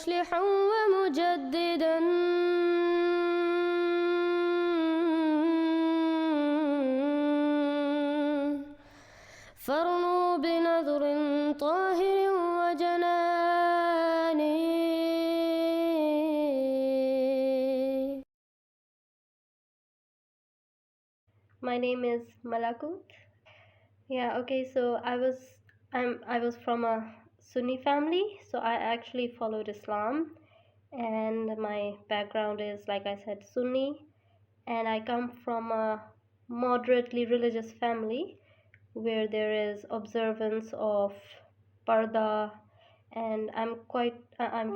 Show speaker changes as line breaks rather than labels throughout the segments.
مصلحا ومجددا فارنوا بنظر طاهر وجنان. My name is Malakoot. Yeah, okay, so I was from a Sunni family, so I actually followed Islam, and my background is, like I said, Sunni, and I come from a moderately religious family where there is observance of parda, and I'm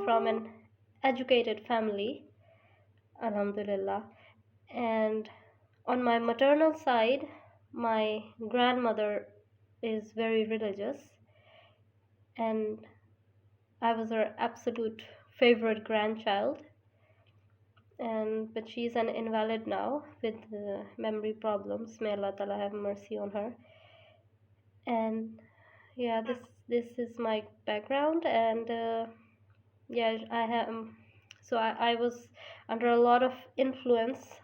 from an educated family, alhamdulillah. And on my maternal side, my grandmother is very religious, and I was her absolute favorite grandchild. But she's an invalid now with memory problems. May Allah Ta'ala have mercy on her. And yeah, this is my background, and yeah, I was under a lot of influence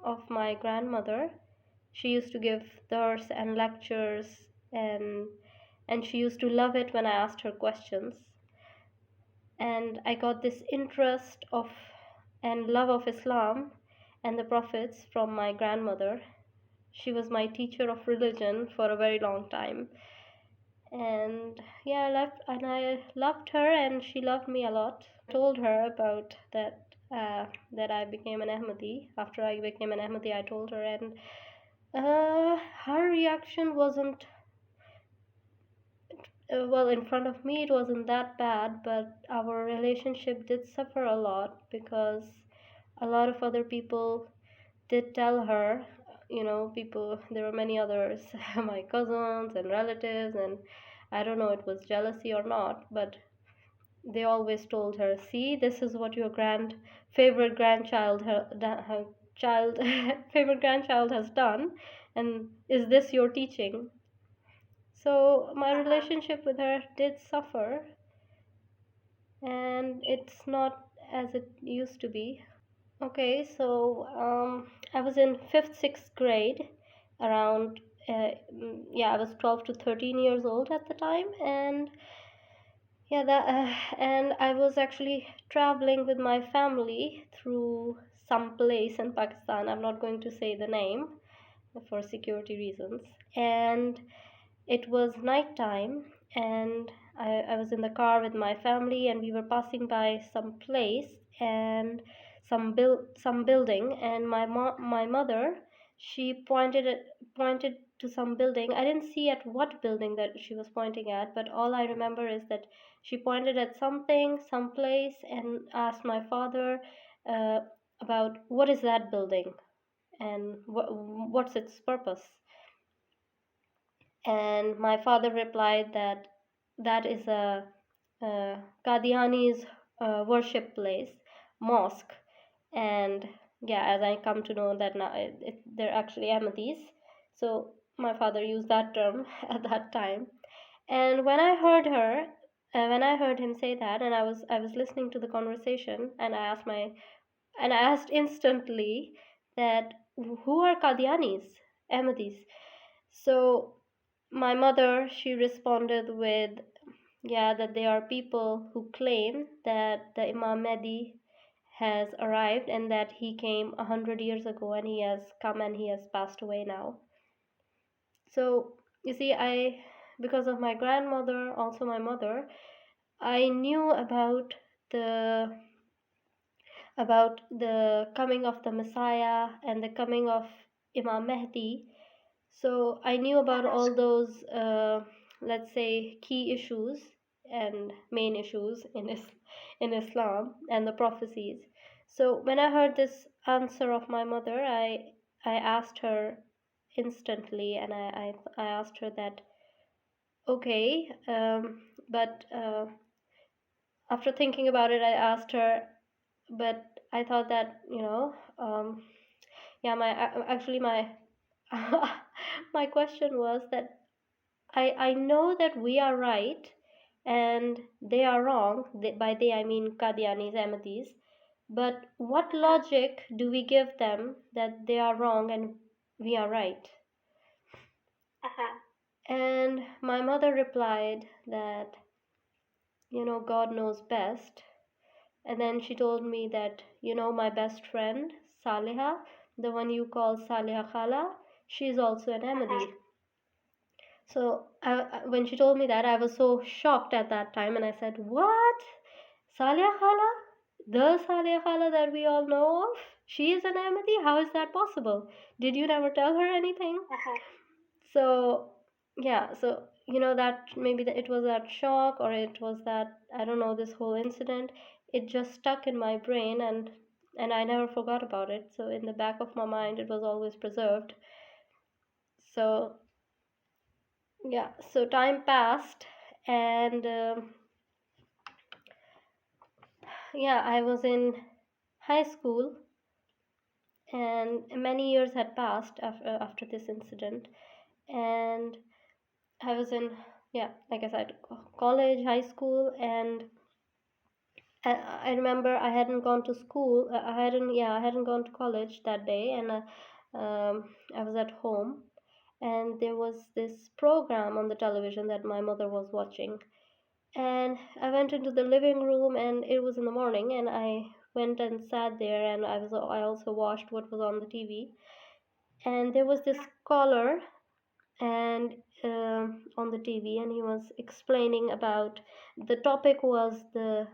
of my grandmother. She used to give dars and lectures, and she used to love it when I asked her questions. And I got this interest of and love of Islam and the prophets from my grandmother. She was my teacher of religion for a very long time. And yeah, I loved her, and she loved me a lot. I told her about that I became an Ahmadi. After I became an Ahmadi, I told her, and her reaction wasn't well, in front of me it wasn't that bad, but our relationship did suffer a lot because a lot of other people did tell her, there were many others, my cousins and relatives, and I don't know, it was jealousy or not, but they always told her, see, this is what your favorite grandchild favorite grandchild has done, and is this your teaching? So my relationship with her did suffer, and it's not as it used to be. Okay, so I was in fifth, sixth grade, around I was 12 to 13 years old at the time, and and I was actually traveling with my family through some place in Pakistan. I'm not going to say the name for security reasons, and it was night time, and I was in the car with my family, and we were passing by some place and some building, and my mother, she pointed to some building. I didn't see at what building that she was pointing at, but all I remember is that she pointed at something, some place, and asked my father uh, about what is that building and what's its purpose. And my father replied that that is a Qadiani's worship place, mosque. And yeah, as I come to know that now, they're actually Ahmadis. So my father used that term at that time. And when I heard him say that, and I was listening to the conversation, and I asked instantly that who are Qadianis, Ahmadis? So my mother, she responded with, yeah, that they are people who claim that the Imam Mahdi has arrived, and that he came 100 years ago, and he has come and he has passed away now. So you see, because of my grandmother, also my mother, I knew about the coming of the Messiah and the coming of Imam Mahdi. So I knew about all those, let's say, key issues and main issues in Islam and the prophecies. So when I heard this answer of my mother, I asked her instantly, and I asked her that, okay, but after thinking about it, I asked her, but I thought that, yeah, my my question was that I know that we are right, and they are wrong. By they I mean Qadianis, Ahmadis. But what logic do we give them that they are wrong and we are right? And my mother replied that, God knows best. And then she told me that, my best friend, Saliha, the one you call Saliha Khala, she's also an Ahmadi. So when she told me that, I was so shocked at that time, and I said, "What? Saliha Khala? The Saliha Khala that we all know of? She is an Ahmadi? How is that possible? Did you never tell her anything?" So yeah, so that maybe it was that shock, or it was that, I don't know, this whole incident, it just stuck in my brain, and I never forgot about it. So in the back of my mind, it was always preserved. So yeah, so time passed, and yeah, I was in high school, and many years had passed after this incident, and I was in, yeah, like I said, college, high school, and I remember I hadn't gone to school. I hadn't gone to college that day, and I was at home, and there was this program on the television that my mother was watching, and I went into the living room, and it was in the morning, and I went and sat there, and I also watched what was on the TV, and there was this caller, and on the TV, and he was explaining about, the topic was the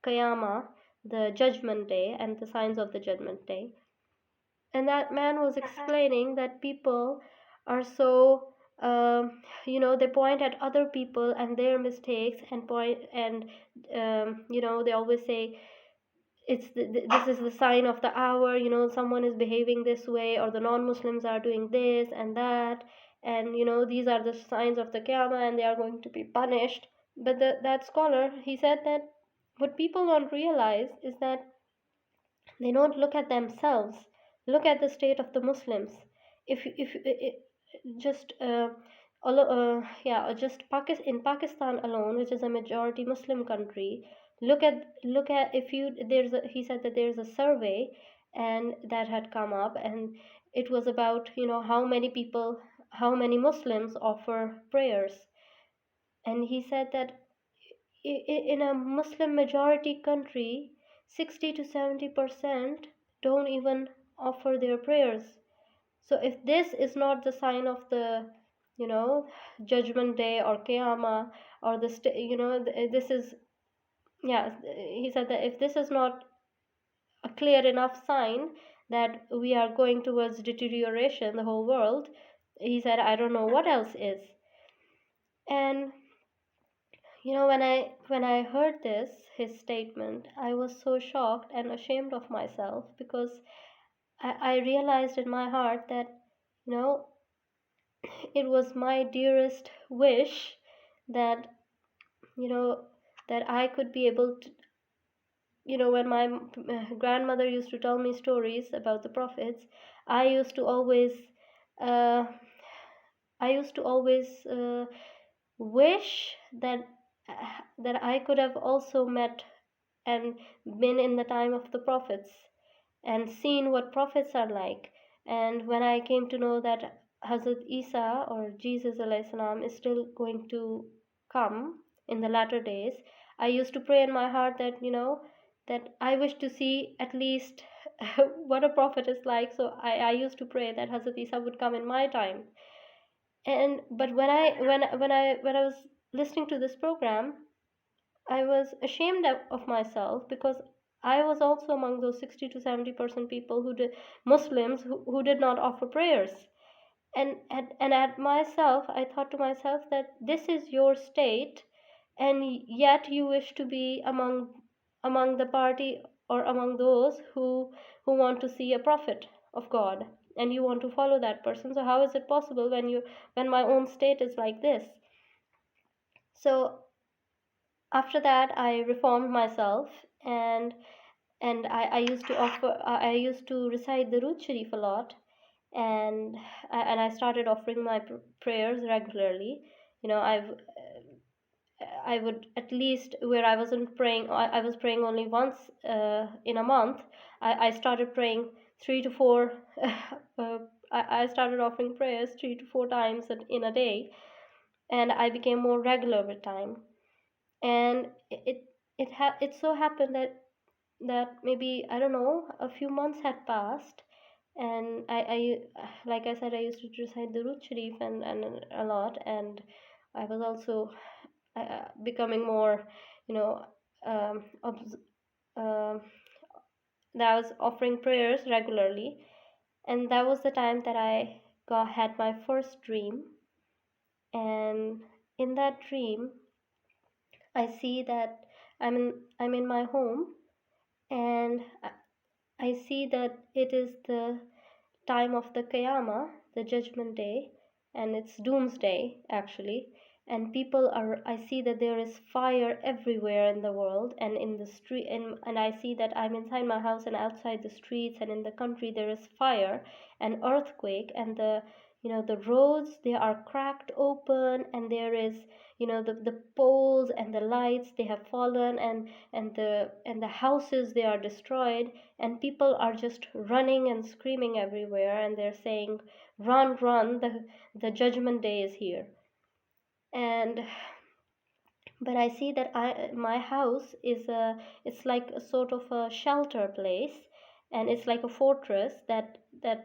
Qiyamah, the Judgment Day, and the signs of the Judgment Day. And that man was explaining that people are so, they point at other people and their mistakes, and they always say, this is the sign of the hour, someone is behaving this way, or the non-Muslims are doing this and that, and these are the signs of the Qiyamah, and they are going to be punished. But that scholar, he said that what people don't realize is that they don't look at themselves, look at the state of the Muslims. If just just in Pakistan alone, which is a majority Muslim country, look at if you there's a, he said that there's a survey, and that had come up, and it was about, how many Muslims offer prayers, and he said that in a Muslim majority country, 60 to 70% don't even offer their prayers. So if this is not the sign of the, Judgment Day or Qiyamah, or this is, yeah, he said that if this is not a clear enough sign that we are going towards deterioration, the whole world, he said, I don't know what else is. And when I heard his statement, I was so shocked and ashamed of myself, because I realized in my heart that, you know it was my dearest wish that, you know that I could be able to, when my grandmother used to tell me stories about the prophets, I used to always uh, wish that I could have also met and been in the time of the prophets, and seen what prophets are like. And when I came to know that Hazrat Isa, or Jesus alayhi salam, is still going to come in the latter days, I used to pray in my heart that, that I wish to see at least what a prophet is like. So I used to pray that Hazrat Isa would come in my time. And but when I was listening to this program, I was ashamed of myself, because I was also among those 60 to 70% people Muslims who did not offer prayers. And at myself, I thought to myself that this is your state, and yet you wish to be among the party, or among those who want to see a prophet of God, and you want to follow that person. So how is it possible when my own state is like this? So after that, I reformed myself, and I used to I used to recite the Root Sharif a lot, and I started offering my prayers regularly. I've I would at least, where I wasn't praying, I was praying only once in a month, I started praying 3 to 4 I started offering prayers 3 to 4 times in a day, and I became more regular with time. And it so happened that maybe, I don't know, a few months had passed, and I like I said, I used to recite the Root Sharif and a lot, and I was also becoming more, you know, um, obs- um that I was offering prayers regularly. And that was the time that I had my first dream. And in that dream, I see that I'm in my home, and I see that it is the time of the Qiyamah, the judgment day, and it's doomsday actually. And people are, I see that there is fire everywhere in the world and in the street, and I see that I'm inside my house and outside the streets and in the country there is fire and earthquake, and the roads, they are cracked open, and there is, the poles and the lights, they have fallen, and the houses, they are destroyed, and people are just running and screaming everywhere, and they're saying, run, run, the judgment day is here. And but I see that my house is it's like a sort of a shelter place, and it's like a fortress that the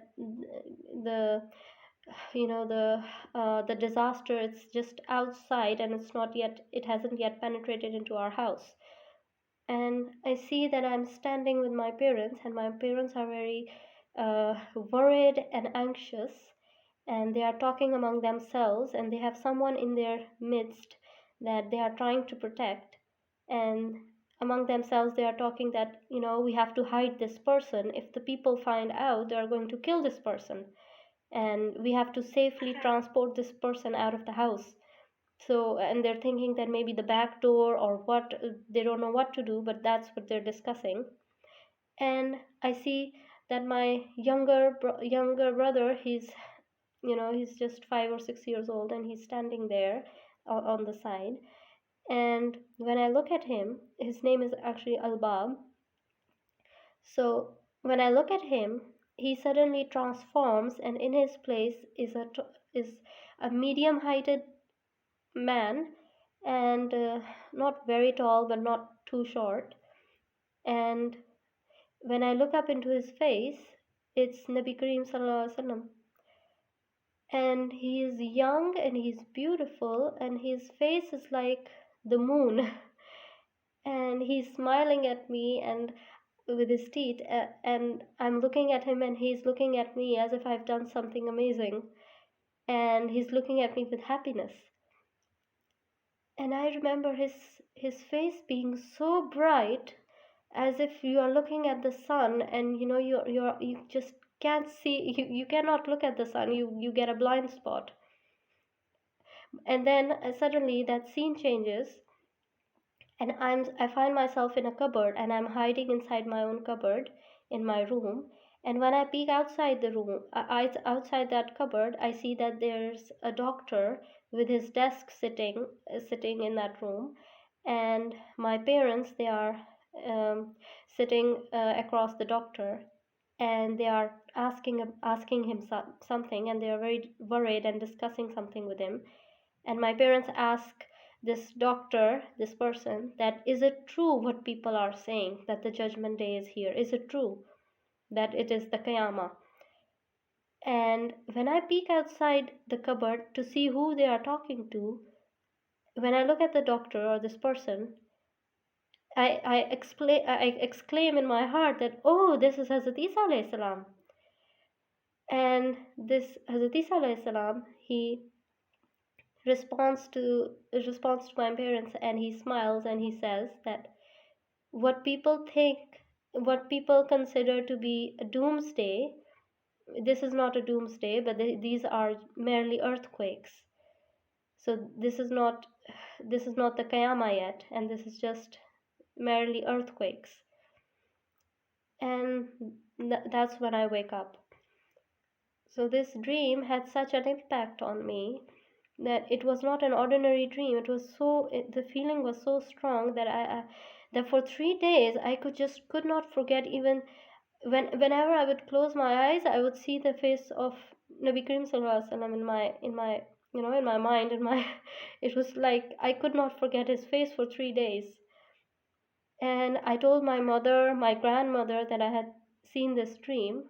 the disaster, it's just outside, and it hasn't yet penetrated into our house. And I see that I'm standing with my parents, and my parents are very worried and anxious, and they are talking among themselves, and they have someone in their midst that they are trying to protect. And among themselves, they are talking that, we have to hide this person. If the people find out, they are going to kill this person, and we have to safely transport this person out of the house. So, and they're thinking that maybe the back door or what, they don't know what to do, but that's what they're discussing. And I see that my younger brother, he's just 5 or 6 years old, and he's standing there on the side. And when I look at him, his name is actually Albab. So when I look at him, he suddenly transforms, and in his place is a medium heighted man, and not very tall but not too short. And when I look up into his face, it's Nabi Kareem Sallallahu Alaihi Wasallam. And he is young and he's beautiful, and his face is like the moon. And he's smiling at me and with his teeth, and I'm looking at him, and he's looking at me as if I've done something amazing, and he's looking at me with happiness. And I remember his face being so bright, as if you are looking at the sun, and you just can't see, you cannot look at the sun, you get a blind spot. And then suddenly that scene changes, and I find myself in a cupboard, and I'm hiding inside my own cupboard in my room. And when I peek outside the room, outside that cupboard, I see that there's a doctor with his desk sitting in that room, and my parents, they are sitting across the doctor, and they are asking him something, and they are very worried and discussing something with him. And my parents ask this doctor, this person, that is it true what people are saying, that the judgment day is here? Is it true that it is the Qiyamah? And when I peek outside the cupboard to see who they are talking to, when I look at the doctor or this person, I exclaim in my heart that, oh, this is Hazrat Isa alayhi salam. And this Hazrat Isa alayhi salam, he responds to my parents, and he smiles, and he says that what people consider to be a doomsday, this is not a doomsday, but these are merely earthquakes. So this is not the Qiyamah yet, and this is just merely earthquakes. And that's when I wake up. So this dream had such an impact on me that it was not an ordinary dream. It was the feeling was so strong that that for 3 days I could not forget. Even whenever I would close my eyes, I would see the face of Nabi Karim Sallallahu Alaihi Wasallam in my in my mind, in my it was like I could not forget his face for 3 days. And I told my mother, my grandmother, that I had seen this dream,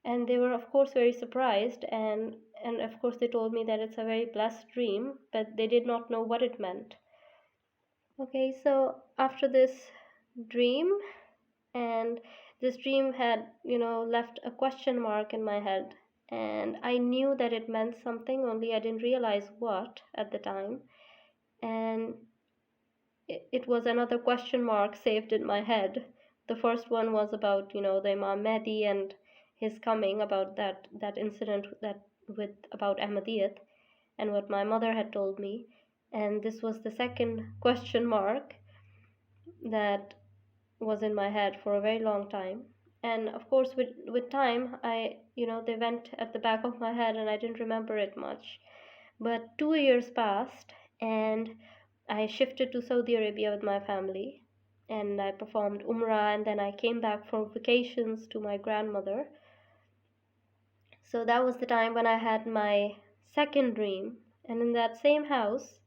and they were of course very surprised, and of course they told me that it's a very blessed dream, but they did not know what it meant. Okay, so after this dream, and this dream had left a question mark in my head, and I knew that it meant something, only I didn't realize what at the time. And it was another question mark saved in my head. The first one was about the Imam Mahdi and his coming, about that incident that with about Ahmadiyat and what my mother had told me. And this was the second question mark that was in my head for a very long time. And of course with time, I they went at the back of my head and I didn't remember it much. But 2 years passed, and I shifted to Saudi Arabia with my family, and I performed Umrah, and then I came back for vacations to my grandmother. So that was the time when I had my second dream, and in that same house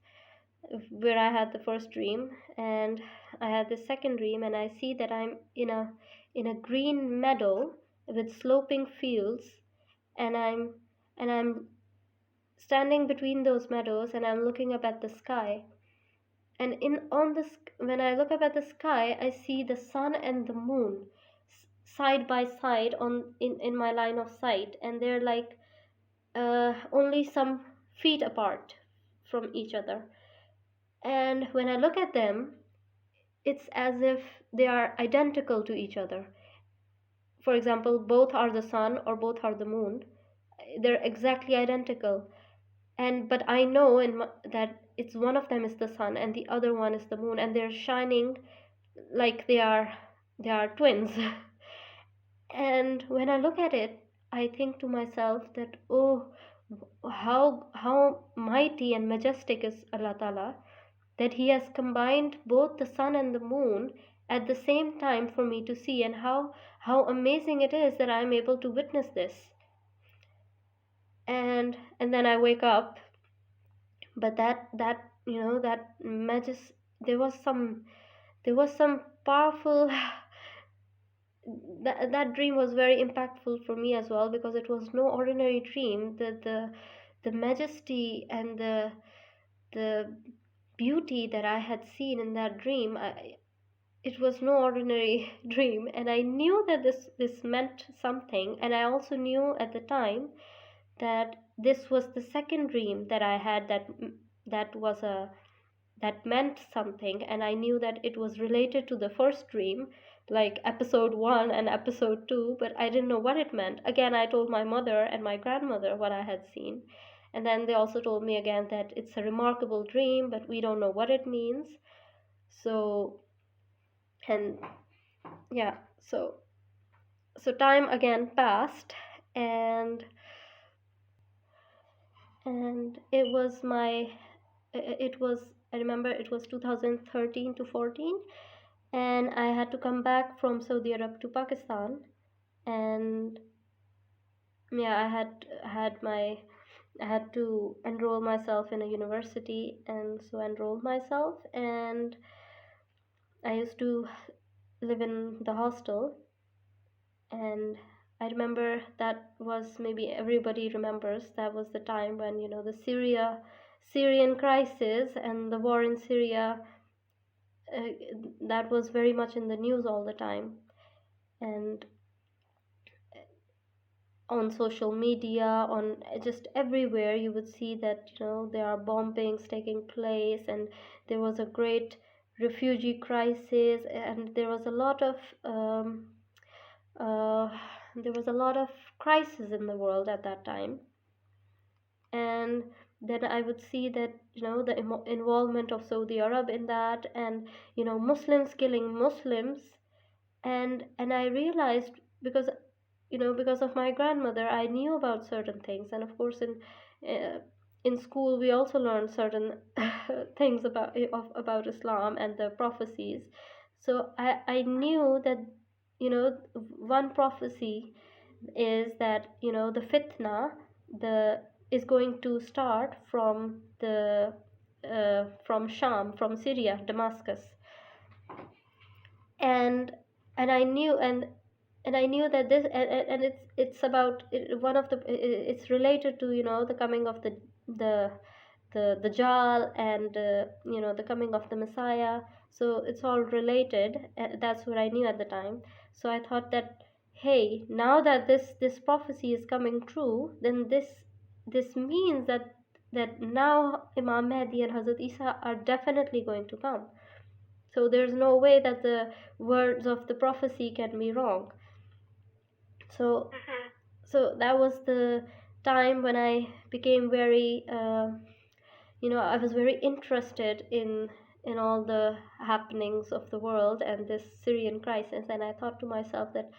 where I had the first dream, and I had the second dream, and I see that I'm in a green meadow with sloping fields, and I'm standing between those meadows, and I'm looking up at the sky. And when I look up at the sky, I see the sun and the moon side by side in my line of sight, and they're like only some feet apart from each other. And when I look at them, it's as if they are identical to each other. For example, both are the sun or both are the moon. They're exactly identical. But I know that it's one of them is the sun and the other one is the moon, and they're shining like they are twins. And when I look at it, I think to myself that, oh, how mighty and majestic is Allah Ta'ala, that He has combined both the sun and the moon at the same time for me to see, and how amazing it is that I'm able to witness this. And then I wake up, but that there was some powerful that dream was very impactful for me as well, because it was no ordinary dream. The majesty and the beauty that I had seen in that dream, it was no ordinary dream, and I knew that this meant something. And I also knew at the time that this was the second dream that I had that meant something, and I knew that it was related to the first dream, like episode 1 and episode 2, but I didn't know what it meant. Again, I told my mother and my grandmother what I had seen, and then they also told me again that it's a remarkable dream, but we don't know what it means. So, and yeah, so time again passed, and it was I remember it was 2013 to 14, and I had to come back from Saudi Arabia to Pakistan. And yeah, I had to enroll myself in a university, and so I enrolled myself, and I used to live in the hostel. And I remember that was, maybe everybody remembers, that was the time when the Syrian crisis and the war in Syria, that was very much in the news all the time. And on social media, on just everywhere, you would see that there are bombings taking place, and there was a great refugee crisis, and there was a lot of crisis in the world at that time. And then I would see that the involvement of Saudi Arabia in that, and Muslims killing Muslims. And I realized, because of my grandmother, I knew about certain things. And of course, in school we also learned certain things about Islam and the prophecies. So I knew that, one prophecy is that, the fitna, the is going to start from the from Sham, from Syria, Damascus. And and I knew, and I knew that this, and it's about one of the, it's related to, the coming of the the Dajjal, and the coming of the Messiah. So it's all related. That's what I knew at the time. So I thought that, hey, now that this prophecy is coming true, then this means that now Imam Mahdi and Hazrat Isa are definitely going to come. So there's no way that the words of the prophecy can be wrong. So so that was the time when I became very, I was very interested in all the happenings of the world and this Syrian crisis. And I thought to myself that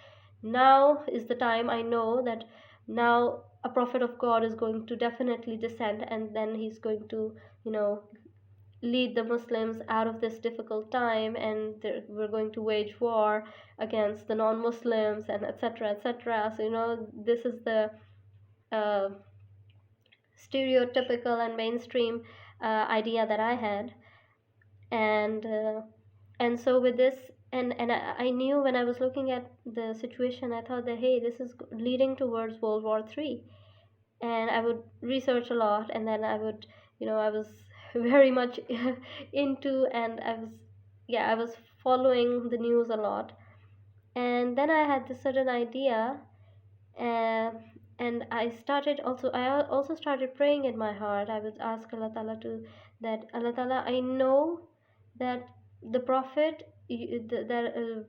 now is the time. I know that now a prophet of God is going to definitely descend, and then he's going to, lead the Muslims out of this difficult time, and we're going to wage war against the non-Muslims, and etc., etc. So, this is the uh, stereotypical and mainstream idea that I had. And so with this, and I knew when I was looking at the situation, I thought that, hey, this is leading towards World War III. And I would research a lot, and then I would, I was very much into, and I was following the news a lot. And then I had this certain idea, uh, and I also started praying in my heart. I would ask Allah Ta'ala that Allah Ta'ala, I know that the Prophet,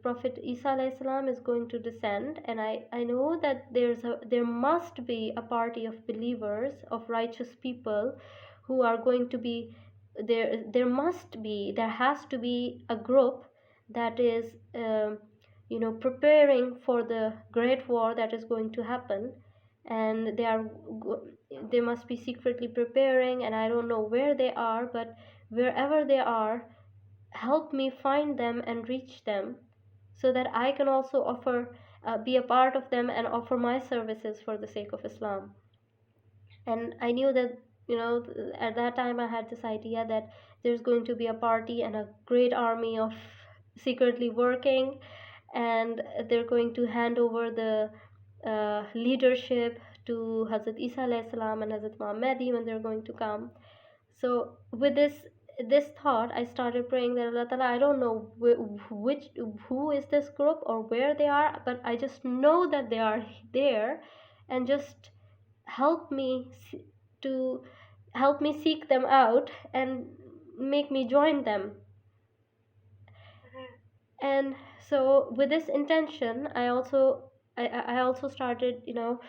Prophet Isa alayhi salam is going to descend, and I know that there must be a party of believers, of righteous people, who are going to be there. There has to be a group that is, preparing for the great war that is going to happen, and they must be secretly preparing, and I don't know where they are, but wherever they are, help me find them and reach them, so that I can also be a part of them and offer my services for the sake of Islam. And I knew that, at that time I had this idea that there's going to be a party and a great army of secretly working, and they're going to hand over the leadership to Hazrat Isa alayhi salam and Hazrat Imam Mahdi when they're going to come. So with this thought, I started praying that, Allah Ta'ala, I don't know who is this group or where they are, but I just know that they are there, and just help me to help me seek them out and make me join them. And so with this intention, I also started, no,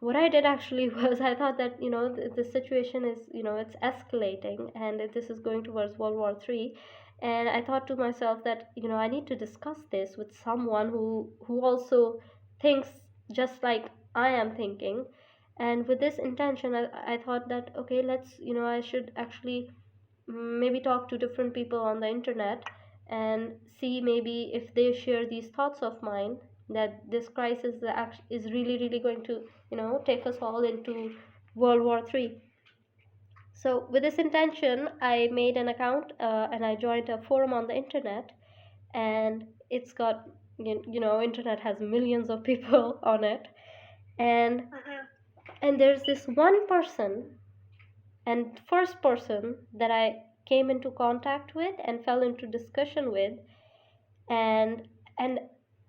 what I did actually was, I thought that, the situation is, it's escalating, and this is going towards World War III. And I thought to myself that, I need to discuss this with someone who also thinks just like I am thinking. And with this intention, I thought that, okay, let's, I should actually maybe talk to different people on the internet and see maybe if they share these thoughts of mine, that this crisis is really, really going to, take us all into World War III. So with this intention, I made an account, and I joined a forum on the internet, and it's got, internet has millions of people on it, and and there's this one person, and first person that I came into contact with and fell into discussion with, and and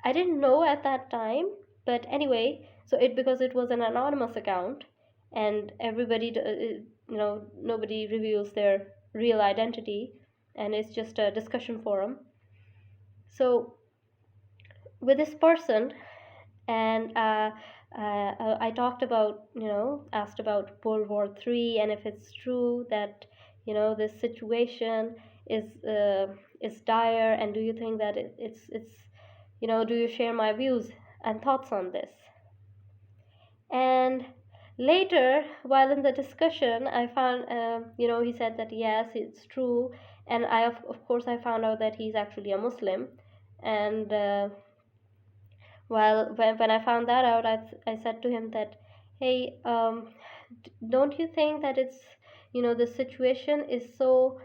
I didn't know at that time, but anyway, so because it was an anonymous account, and nobody reveals their real identity, and it's just a discussion forum. So with this person, and I talked about, asked about World War III, and if it's true that, this situation is dire, and do you think that it's do you share my views and thoughts on this? And Later, while in the discussion, I found, he said that yes, it's true, and of course, I found out that he's actually a Muslim, and when I found that out, I said to him that, hey, don't you think that it's, the situation is so,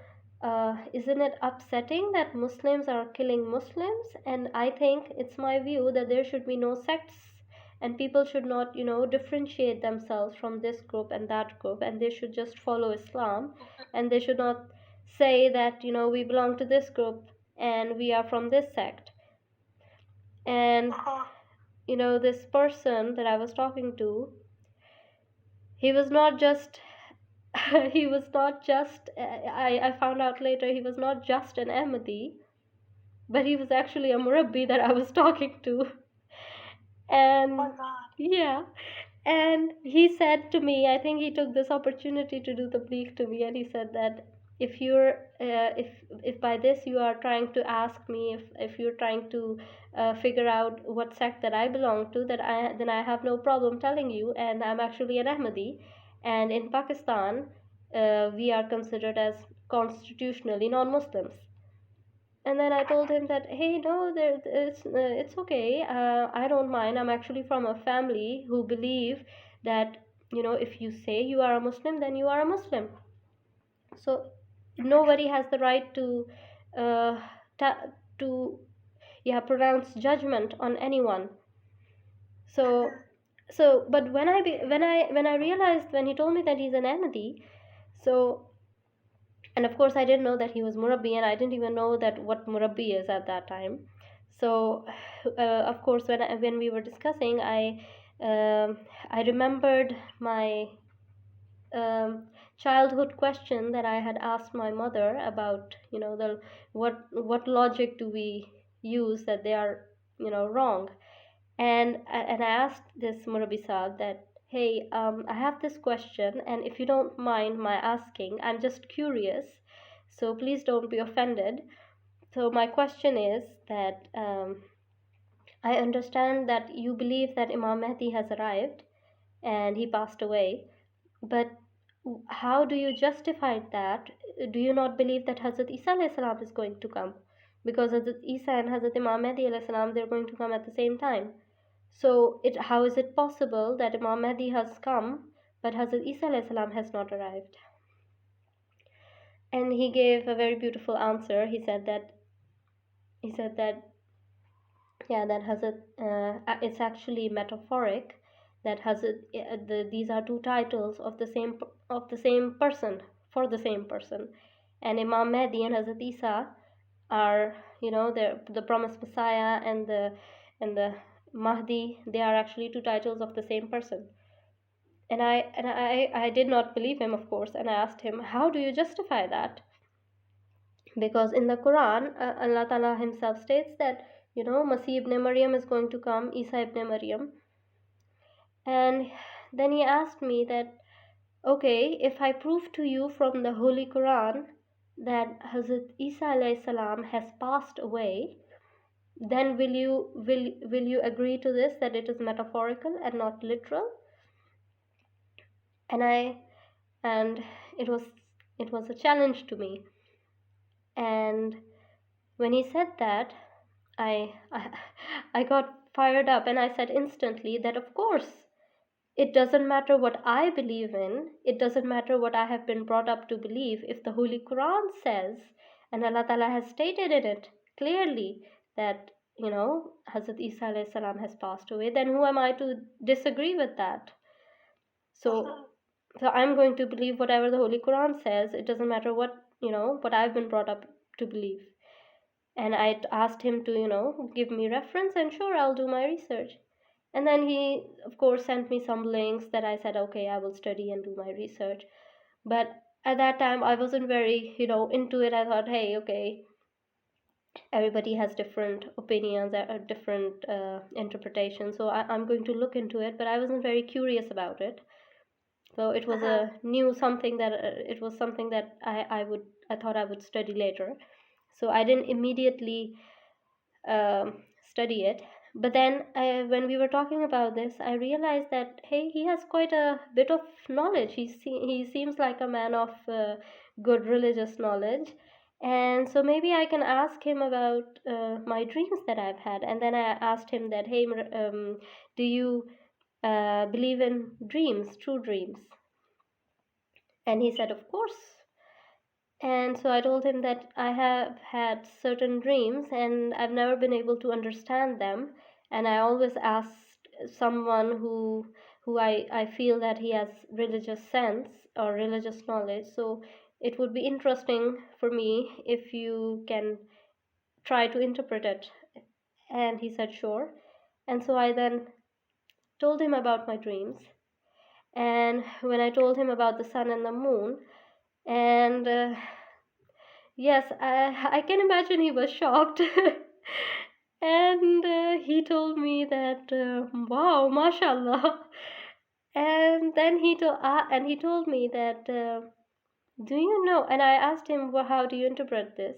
isn't it upsetting that Muslims are killing Muslims? And I think it's my view that there should be no sects, and people should not, differentiate themselves from this group and that group, and they should just follow Islam, and they should not say that, we belong to this group and we are from this sect. And this person that I was talking to, he was not just he was not just I found out later he was not just an Ahmadi, but he was actually a Murabbi that I was talking to. And
Oh God.
yeah, and he said to me, I think he took this opportunity to do the bleak to me, and he said that if you're if by this you are trying to ask me, if you're trying to figure out what sect that I belong to, then I have no problem telling you, and I'm actually an Ahmadi, and in Pakistan we are considered as constitutionally non-Muslims. And then I told him that, hey, no, it's okay. I don't mind. I'm actually from a family who believe that, if you say you are a Muslim, then you are a Muslim. So nobody has the right to, uh, to, yeah, pronounce judgment on anyone. So, but when I realized, when he told me that he's an Ahmadi, so, and of course I didn't know that he was Murabbi, and I didn't even know that what Murabbi is at that time. So of course when we were discussing, I remembered my childhood question that I had asked my mother about, the what logic do we use that they are, wrong. And I asked this Murabi Saab that, hey, I have this question, and if you don't mind my asking, I'm just curious, so please don't be offended. So my question is that, I understand that you believe that Imam Mahdi has arrived and he passed away, but how do you justify that? Do you not believe that Hazrat Isa alayhi salam is going to come? Because Hazrat Isa and Hazrat Imam Mahdi alayhi salam, they're going to come at the same time. So how is it possible that Imam Mahdi has come, but Hazrat Isa alayhi salam has not arrived? And he gave a very beautiful answer. He said that yeah, that Hazrat, it's actually metaphoric, that Hazrat, these are two titles of the same person, for the same person, and Imam Mahdi and Hazrat Isa are, the promised Messiah, and the Mahdi, they are actually two titles of the same person. And I did not believe him, of course, and I asked him, how do you justify that? Because in the Quran, Allah Ta'ala himself states that, Masih ibn Maryam is going to come, Isa ibn Maryam. And then he asked me that, okay, if I prove to you from the Holy Quran that Hazrat Isa alayhi salam has passed away, then will you agree to this, that it is metaphorical and not literal? And it was a challenge to me. And when he said that, I got fired up, and I said instantly that, of course, it doesn't matter what I believe in, it doesn't matter what I have been brought up to believe. If the Holy Quran says, and Allah Ta'ala has stated in it clearly that, Hazrat Isa alayhi salam has passed away, then who am I to disagree with that? So I'm going to believe whatever the Holy Quran says. It doesn't matter what I've been brought up to believe. And I asked him to, give me reference, and sure, I'll do my research. And then he, of course, sent me some links that I said, okay, I will study and do my research. But at that time, I wasn't very, into it. I thought, hey, okay, everybody has different opinions, different interpretations. So I'm going to look into it, but I wasn't very curious about it. So it was a new something that it was something that I thought I would study later. So I didn't immediately study it, but then when we were talking about this, I realized that hey, he has quite a bit of knowledge. He seems like a man of good religious knowledge, and so maybe I can ask him about my dreams that I've had. And then I asked him that, hey, do you believe in dreams, true dreams? And he said, of course. And so I told him that I have had certain dreams and I've never been able to understand them. And I always asked someone who I feel that he has religious sense or religious knowledge. So it would be interesting for me if you can try to interpret it. And he said, sure. And so I then told him about my dreams. And when I told him about the sun and the moon, and yes, I can imagine he was shocked. And he told me that, wow, mashallah. And then he told me that, do you know? And I asked him, well, how do you interpret this?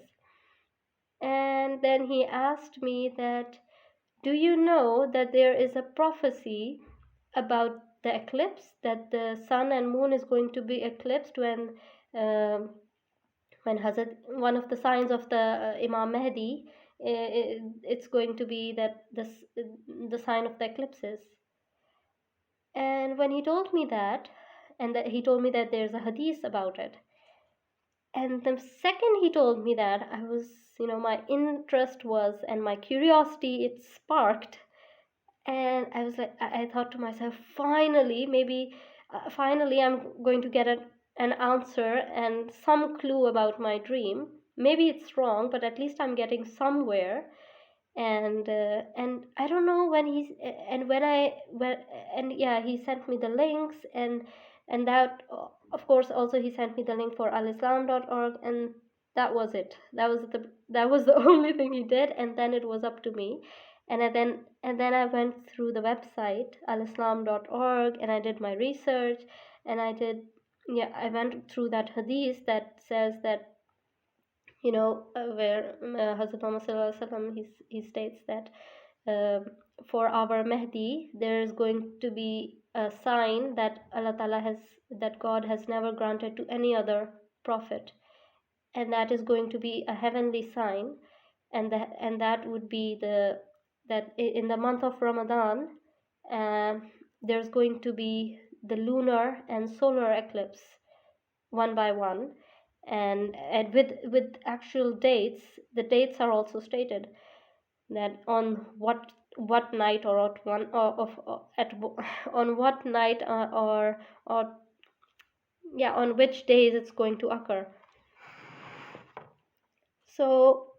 And then he asked me that, do you know that there is a prophecy about the eclipse, that the sun and moon is going to be eclipsed um when Hazrat, one of the signs of the Imam Mahdi, it's going to be that the sign of the eclipses. And when he told me that, and that he told me that there's a hadith about it, and the second he told me that, I was, my interest was, and my curiosity, it sparked. And I was like, I thought to myself, finally, maybe, finally, I'm going to get an answer and some clue about my dream. Maybe it's wrong, but at least I'm getting somewhere. And I don't know when he's and when and yeah, he sent me the links, and that, of course, also he sent me the link for alislam.org, and that was it. That was the only thing he did, and then it was up to me. And then I went through the website alislam.org, and I did my research, and I went through that hadith that says that, where Hazrat Muhammad Sallallahu Alaihi Wasallam, he states that uh, for our Mahdi there is going to be a sign that God has never granted to any other prophet, and that is going to be a heavenly sign, and that would be that in the month of Ramadan, uh, there's going to be the lunar and solar eclipse one by one, and with actual dates. The dates are also stated, that on what night, or at one of at on what night, or yeah, on which days it's going to occur. So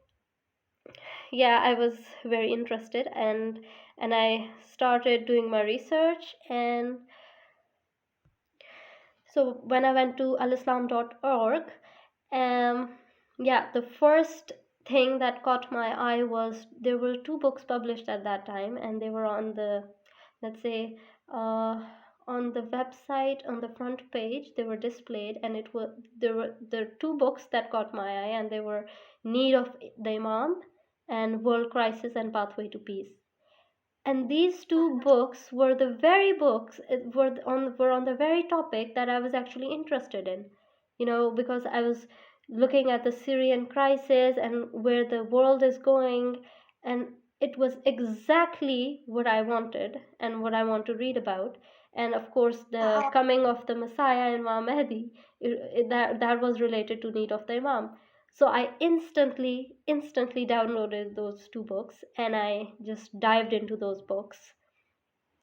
yeah, I was very interested, and I started doing my research. And so when I went to alislam.org, yeah, the first thing that caught my eye was there were two books published at that time, and they were on the, let's say, on the website, on the front page, they were displayed, and there were two books that caught my eye, and they were Need of the Imam and World Crisis and Pathway to Peace. And these two books were the very books, were on the very topic that I was actually interested in, because I was looking at the Syrian crisis and where the world is going, and it was exactly what I wanted and what I want to read about. And of course, the coming of the Messiah and Imam Mahdi, that was related to Need of the Imam. So I instantly downloaded those two books, and I just dived into those books,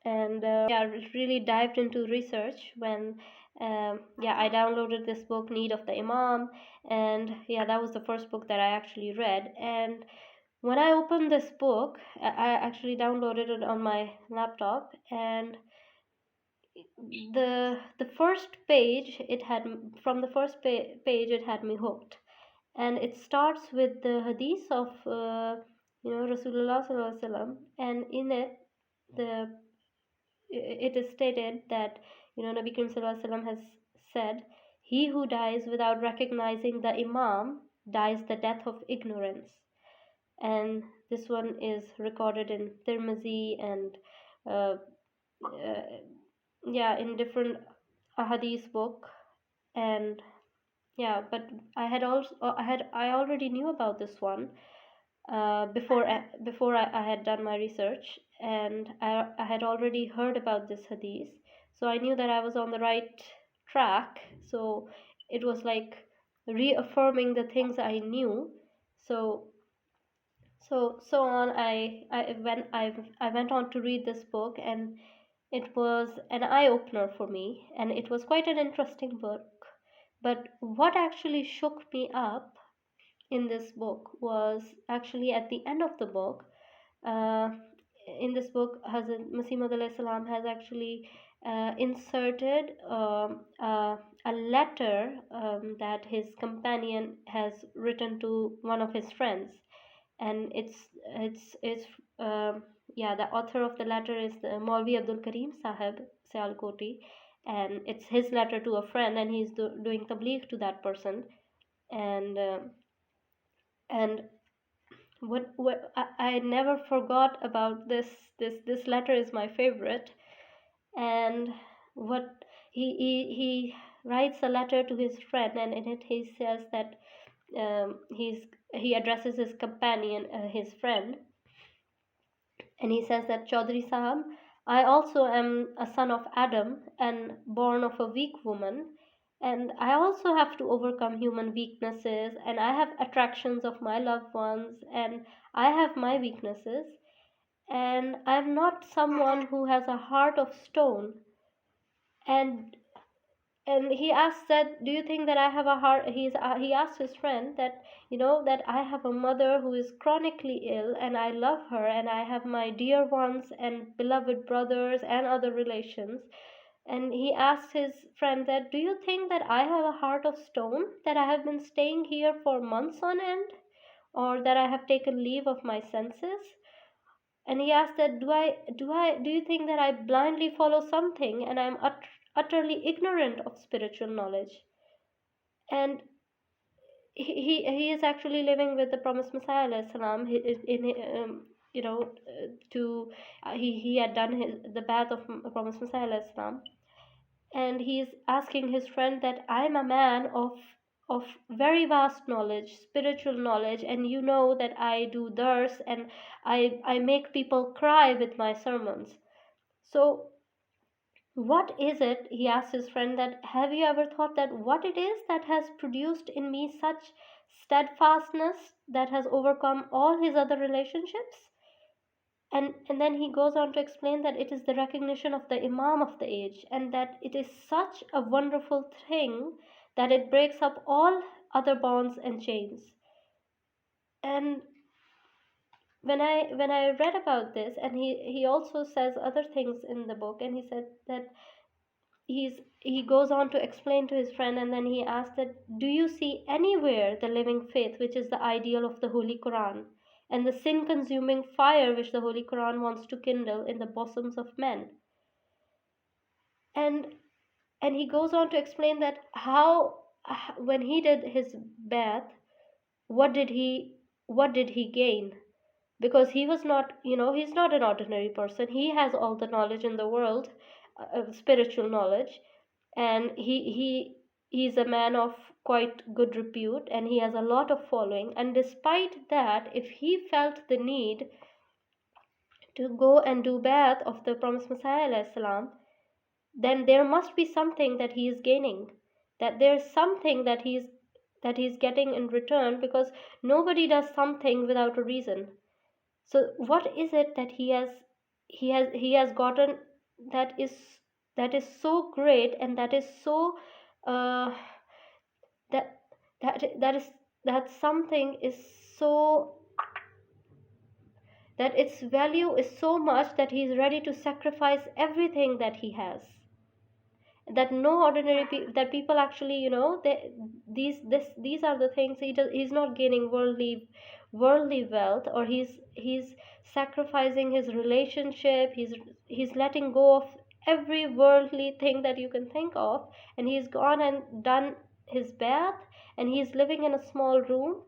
and yeah, really dived into research when yeah, I downloaded this book, Need of the Imam, and yeah, that was the first book that I actually read. And when I opened this book, I actually downloaded it on my laptop, and the first page, it had from the first page it had me hooked. And it starts with the hadith of Rasulullah Sallallahu Alaihi Wasallam, and in it, the it is stated that, Nabi Karim Sallallahu Alaihi Wasallam has said, "He who dies without recognizing the Imam dies the death of ignorance." and this one is recorded in Tirmizi and uh, uh, yeah, in different ahadith book. And yeah, but I already knew about this one before I had done my research, and I had already heard about this hadith, so I knew that I was on the right track. So it was like reaffirming the things I knew. So so on. I went on to read this book, and it was an eye opener for me, and it was quite an interesting book. But what actually shook me up in this book was actually at the end of the book. Uh, in this book, Hazrat Masih Maud alayhi salam has actually inserted a letter that his companion has written to one of his friends, and it's yeah, the author of the letter is the Maulvi Abdul Karim Sahib Sialkoti, and it's his letter to a friend, and he's doing tabligh to that person. And uh, and what I never forgot about this letter is my favorite. And what he writes a letter to his friend, and in it he says that he addresses his companion, his friend, and he says that, Chaudhry Sahab, I also am a son of Adam and born of a weak woman, and I also have to overcome human weaknesses, and I have attractions of my loved ones, and I have my weaknesses, and I'm not someone who has a heart of stone. And he asks that, do you think that I have a heart? He asked his friend that, that I have a mother who is chronically ill, and I love her, and I have my dear ones and beloved brothers and other relations. And he asked his friend that, do you think that I have a heart of stone, that I have been staying here for months on end, or that I have taken leave of my senses? And he asked that, do you think that I blindly follow something, and I'm utterly ignorant of spiritual knowledge? And he is actually living with the promised Messiah alayhi salam. In to he had done the bath of promised Messiah alayhi salam, and he's asking his friend that, I'm a man of very vast knowledge, spiritual knowledge, and you know that I do dars, and I make people cry with my sermons. So what is it, he asked his friend, that have you ever thought that what it is that has produced in me such steadfastness that has overcome all his other relationships? And then he goes on to explain that it is the recognition of the Imam of the age, and that it is such a wonderful thing that it breaks up all other bonds and chains. And when I read about this, and he also says other things in the book, and he said that he goes on to explain to his friend, and then he asked that, do you see anywhere the living faith, which is the ideal of the Holy Quran, and the sin consuming fire which the Holy Quran wants to kindle in the bosoms of men? And he goes on to explain that how, when he did his bath, what did he gain? Because he was not, he's not an ordinary person. He has all the knowledge in the world, spiritual knowledge, and he's a man of quite good repute, and he has a lot of following. And despite that, if he felt the need to go and do bath of the promised Messiah alayhi salam, then there must be something that he is gaining, that there's something that he's getting in return, because nobody does something without a reason. So what is it that he has gotten, that is so great, and that is so uh, that that is that something is so, that its value is so much that he is ready to sacrifice everything that he has, that no ordinary that people actually, these are the things he's not gaining worldly wealth, or he's sacrificing his relationship, he's letting go of every worldly thing that you can think of, and he's gone and done his bath, and he's living in a small room,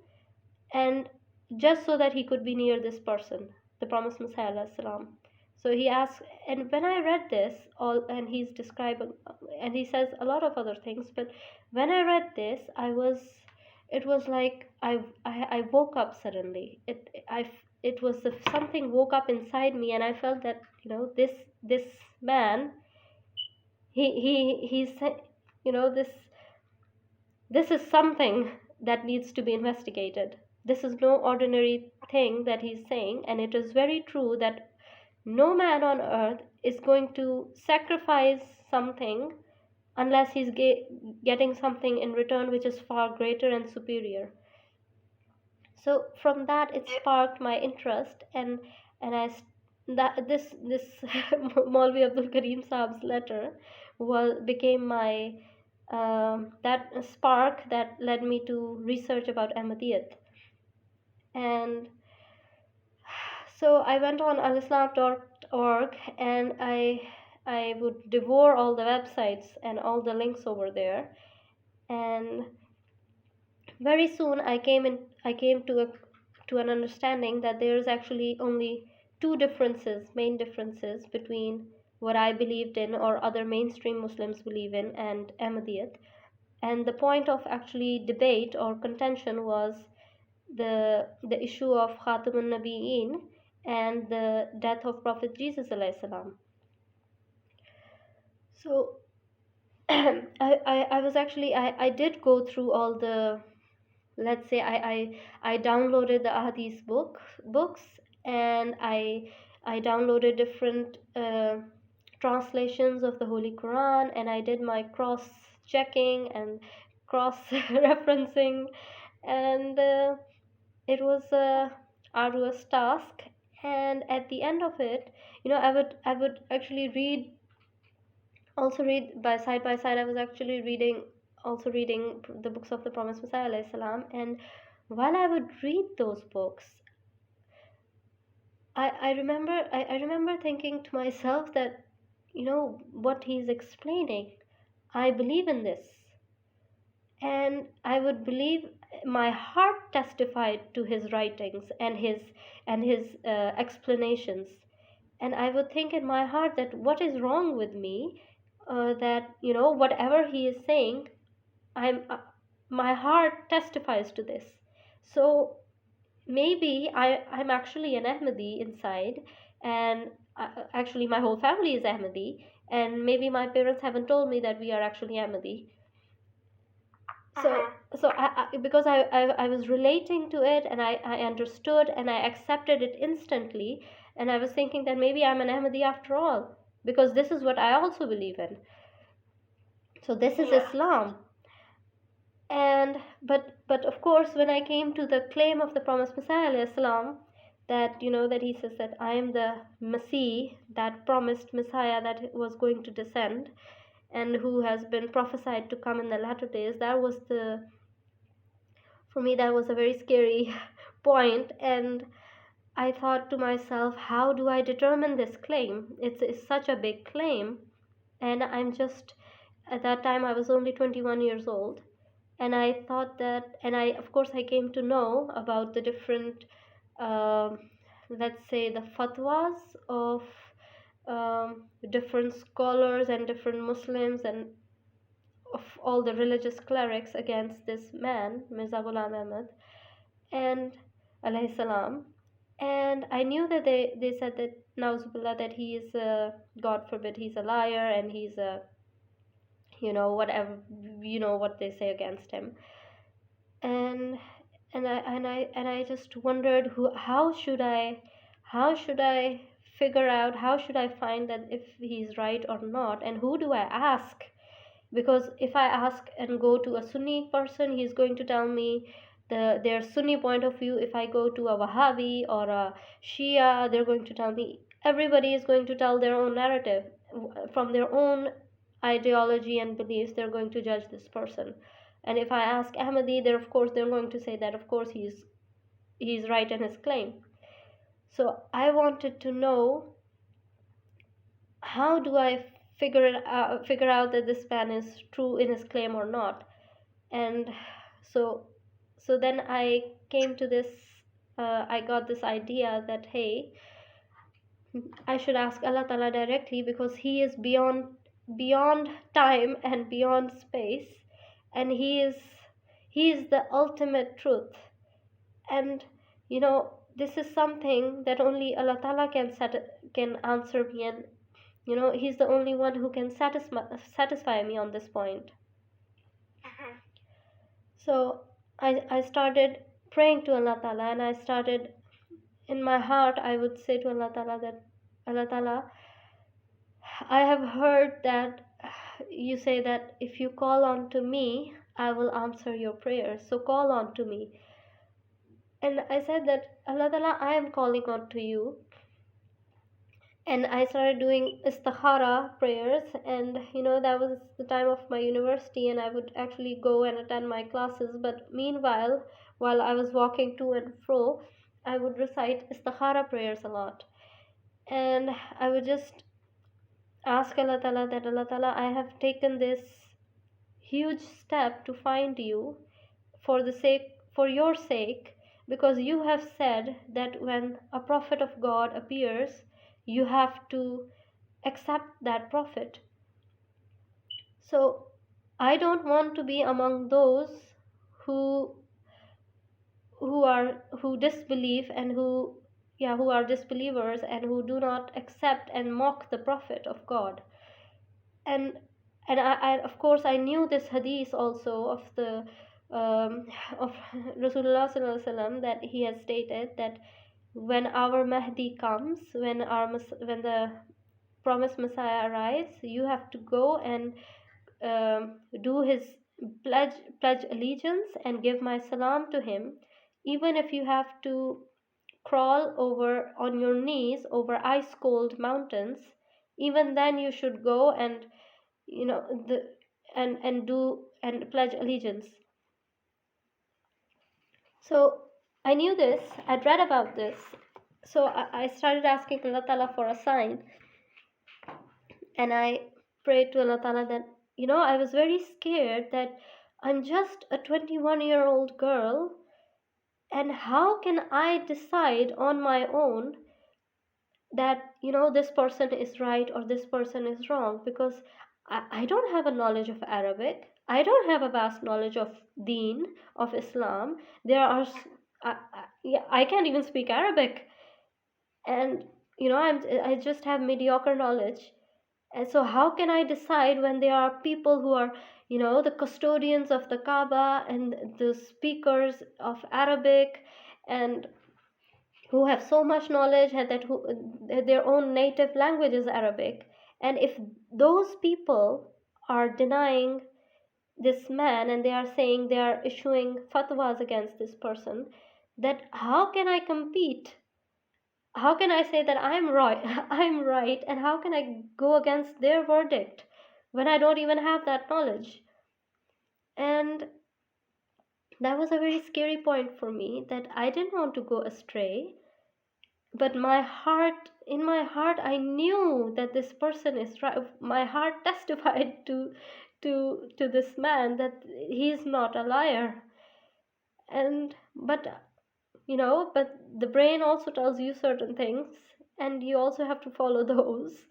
and just so that he could be near this person, the promised Messiah alayhi salam. So he asks, and when I read this, all, and he's describing, and he says a lot of other things, but when I read this, it was like I woke up suddenly. It was something woke up inside me, and I felt that, this man, he's, this is something that needs to be investigated. This is no ordinary thing that he's saying, and it is very true that no man on earth is going to sacrifice something unless he's getting something in return which is far greater and superior. So from that, it sparked my interest, and I that this Maulvi Abdul Karim Saab's letter became my that spark that led me to research about Ahmadiyat. And so I went on alislam.org, and I would devour all the websites and all the links over there, and very soon I came to an understanding that there is actually only two main differences between what I believed in, or other mainstream Muslims believe in, and Ahmadiyat. And the point of actually debate or contention was the issue of Khatme Nabiyyin and the death of Prophet Jesus alayhi salam. So I was actually, I did go through all the, let's say, I downloaded the Ahadith books, and I downloaded different translations of the Holy Quran, and I did my cross checking and cross referencing, and it was a arduous task. And at the end of it, I would actually read by side. I was actually reading the books of the promised Messiah alayhi salam, and while I would read those books, I remember thinking to myself that, what he's explaining, I believe in this, and I would believe, my heart testified to his writings and his explanations, and I would think in my heart that what is wrong with me, that, whatever he is saying, I'm my heart testifies to this. So maybe I'm actually an Ahmadi inside, and actually my whole family is Ahmadi, and maybe my parents haven't told me that we are actually Ahmadi. So because I was relating to it, and I understood, and I accepted it instantly, and I was thinking that maybe I'm an Ahmadi after all, because this is what I also believe in. So this is Islam. And but of course, when I came to the claim of the promised Messiah alayhi salam, that, that he says that I am the Masih, that promised Messiah that was going to descend, and who has been prophesied to come in the latter days, for me, that was a very scary point. And I thought to myself, how do I determine this claim? It's such a big claim, and at that time I was only 21 years old, and I thought that, and of course I came to know about the different, let's say, the fatwas of different scholars and different Muslims, and of all the religious clerics against this man, Mirza Ghulam Ahmad, and alayhi salam. And I knew that they said that, Nauzubillah, that he is God forbid, he's a liar, and he's a, whatever, what they say against him. And I just wondered, how should I figure out, how should I find that if he's right or not, and who do I ask? Because if I ask and go to a Sunni person, he's going to tell me their Sunni point of view. If I go to a Wahhabi or a Shia, they're going to tell me, everybody is going to tell their own narrative from their own ideology and beliefs. They're going to judge this person. And if I ask Ahmadi, they're going to say that, of course, he's right in his claim. So I wanted to know, how do I figure out that this man is true in his claim or not? And so then I came to this I got this idea that, hey, I should ask Allah Ta'ala directly, because He is beyond time and beyond space, and He is the ultimate truth. And this is something that only Allah Ta'ala can answer me, and He's the only one who can satisfy me on this point. So I started praying to Allah Ta'ala, and I started, in my heart, I would say to Allah Ta'ala that, Allah Ta'ala, I have heard that you say that if you call on to me, I will answer your prayers. So call on to me. And I said that, Allah Ta'ala, I am calling on to you. And I started doing istikhara prayers, and that was the time of my university, and I would actually go and attend my classes. But meanwhile, while I was walking to and fro, I would recite istikhara prayers a lot. And I would just ask Allah Ta'ala that, Allah Ta'ala, I have taken this huge step to find you for your sake, because you have said that when a prophet of God appears, you have to accept that prophet. So I don't want to be among those who disbelieve, and who are disbelievers, and who do not accept and mock the prophet of God. And I of course I knew this hadith also of the of Rasulullah Sallallahu Alaihi Wasallam, that he has stated that when our Mahdi comes, when the promised Messiah arrives, you have to go and do his pledge allegiance and give my salam to him, even if you have to crawl over on your knees over ice cold mountains. Even then you should go and do and pledge allegiance. So I knew this, I'd read about this, so I started asking Allah Ta'ala for a sign, and I prayed to Allah Ta'ala that, I was very scared that I'm just a 21-year-old girl, and how can I decide on my own that this person is right or this person is wrong, because I don't have a knowledge of Arabic, I don't have a vast knowledge of Deen, of Islam. There are I can't even speak Arabic, and I just have mediocre knowledge. And so how can I decide when there are people who are the custodians of the Kaaba, and the speakers of Arabic, and who have so much knowledge, and their own native language is Arabic, and if those people are denying this man, and they are saying, they are issuing fatwas against this person, that how can I compete? How can I say that I'm right? I'm right, and how can I go against their verdict when I don't even have that knowledge? And that was a very scary point for me, that I didn't want to go astray, but in my heart I knew that this person is right. My heart testified to this man that he is not a liar. And but the brain also tells you certain things, and you also have to follow those.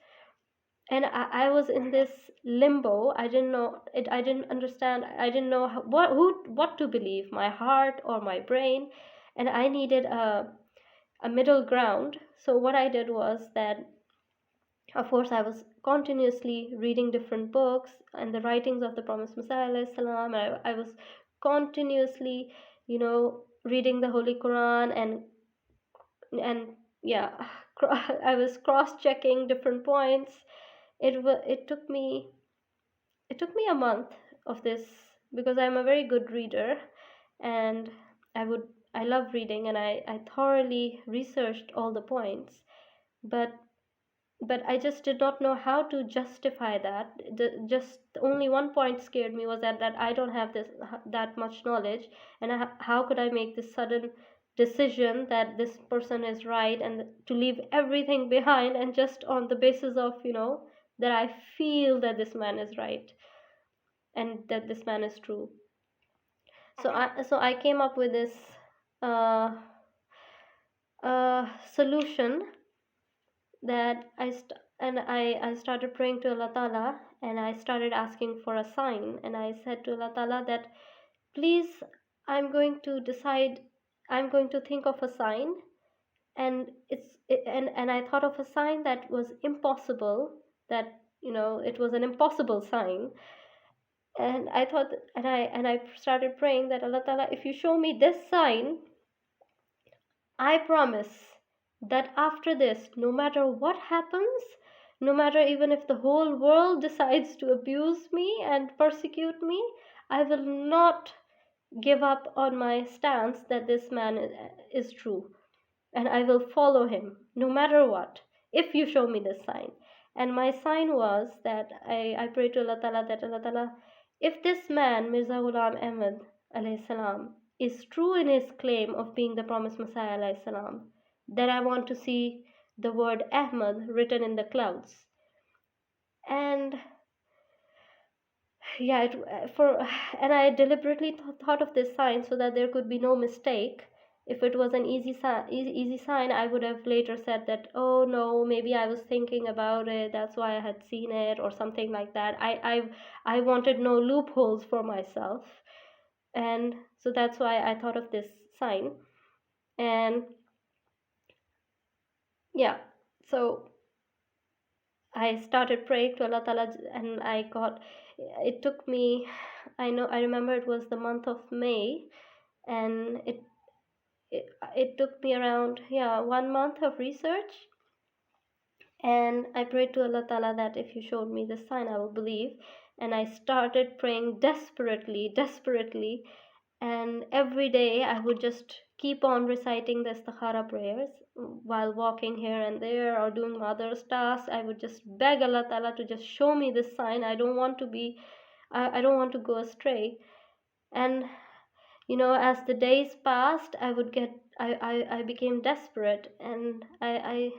And I was in this limbo. I didn't know it. I didn't understand. I didn't know what to believe, my heart or my brain, and I needed a middle ground. So what I did was that, of course, I was continuously reading different books and the writings of the promised Messiah salam. I was continuously reading the Holy Quran, and yeah, I was cross-checking different points. It took me a month of this, because I'm a very good reader, and I love reading, and I thoroughly researched all the points, but I just did not know how to justify that. Just only one point scared me, was that I don't have that much knowledge, and how could I make this sudden decision that this person is right, and to leave everything behind, and just on the basis of that I feel that this man is right and that this man is true. So I came up with this solution that I started praying to Allah Ta'ala, and I started asking for a sign, and I said to Allah Ta'ala that please, I'm going to decide, I'm going to think of a sign, and and I thought of a sign that was impossible, that it was an impossible sign. And I thought, and I started praying that Allah Ta'ala, if you show me this sign, I promise that after this, no matter what happens, no matter even if the whole world decides to abuse me and persecute me, I will not give up on my stance that this man is true, and I will follow him no matter what, if you show me this sign. And my sign was that I prayed to Allah Ta'ala that Allah Ta'ala, if this man, Mirza Ghulam Ahmad alayhi salam, is true in his claim of being the promised Messiah alayhi salam, then I want to see the word Ahmad written in the clouds. And yeah, and I deliberately thought of this sign so that there could be no mistake. If it was an easy sign, I would have later said that, oh no, maybe I was thinking about it, that's why I had seen it, or something like that. I wanted no loopholes for myself, and so that's why I thought of this sign. And yeah, so I started praying to Allah Ta'ala, and it took me, I remember it was the month of May, and it took me around 1 month of research. And I prayed to Allah Ta'ala that if you showed me this sign, I will believe. And I started praying desperately, and every day I would just keep on reciting the istikhara prayers while walking here and there or doing other tasks. I would just beg Allah Ta'ala to just show me this sign. I don't want to go astray. And as the days passed, I became desperate, and I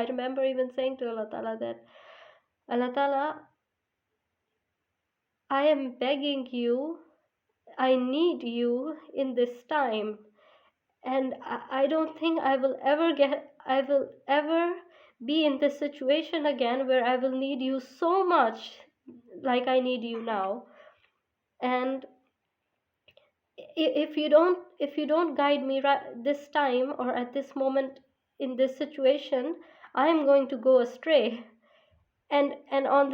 remember even saying to Allah Ta'ala that, Allah Ta'ala, I am begging you, I need you in this time, and I don't think I will ever be in this situation again where I will need you so much like I need you now. And if you don't guide me this time, or at this moment in this situation, I am going to go astray. And on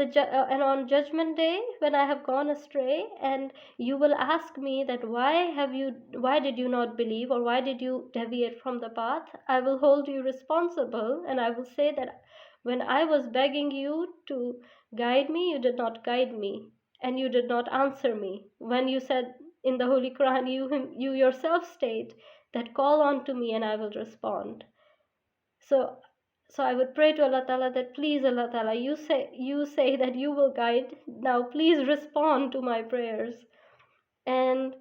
judgment day, when I have gone astray, and you will ask me that why did you not believe, or why did you deviate from the path, I will hold you responsible, and I will say that when I was begging you to guide me, you did not guide me, and you did not answer me. When you said in the Holy Quran, you yourself state that call on to me and I will respond. So I would pray to Allah Ta'ala that, please Allah Ta'ala, you say that you will guide. Now please respond to my prayers. And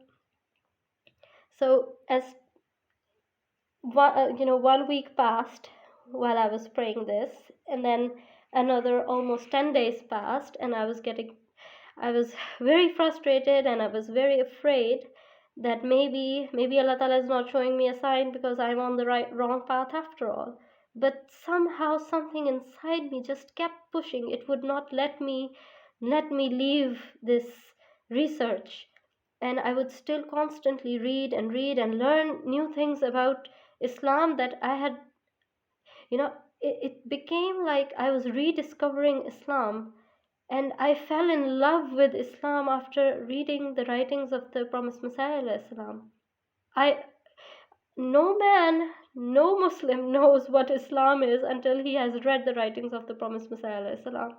so as 1 week passed while I was praying this, and then another almost 10 days passed, and I was very frustrated, and I was very afraid that maybe Allah Ta'ala is not showing me a sign because I'm on the wrong path after all. But somehow something inside me just kept pushing. It would not let me leave this research, and I would still constantly read and learn new things about Islam that I had, it became like I was rediscovering Islam. And I fell in love with Islam after reading the writings of the promised Messiah alayhi salam. No Muslim knows what Islam is until he has read the writings of the promised Messiah alayhi salam.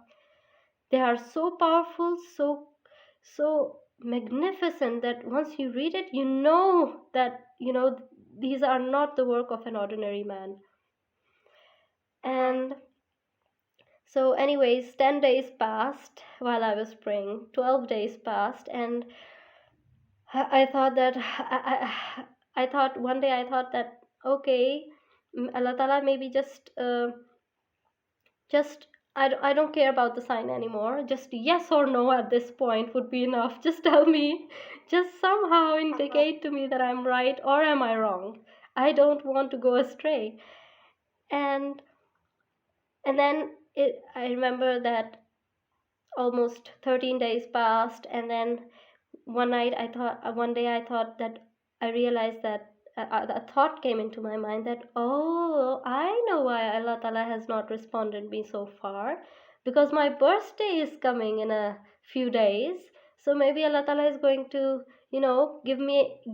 They are so powerful, so magnificent, that once you read it, you know that these are not the work of an ordinary man. And so anyways, 10 days passed while I was praying, 12 days passed, and I thought that I thought one day, that okay, Allah Ta'ala, maybe just I don't care about the sign anymore. Just yes or no at this point would be enough. Just tell me, just somehow indicate to me that I'm right or am I wrong. I don't want to go astray. And then I remember that almost 13 days passed, and then one day I thought that I realized that a thought came into my mind that, oh, I know why Allah Ta'ala has not responded me so far, because my birthday is coming in a few days. So maybe Allah Ta'ala is going to,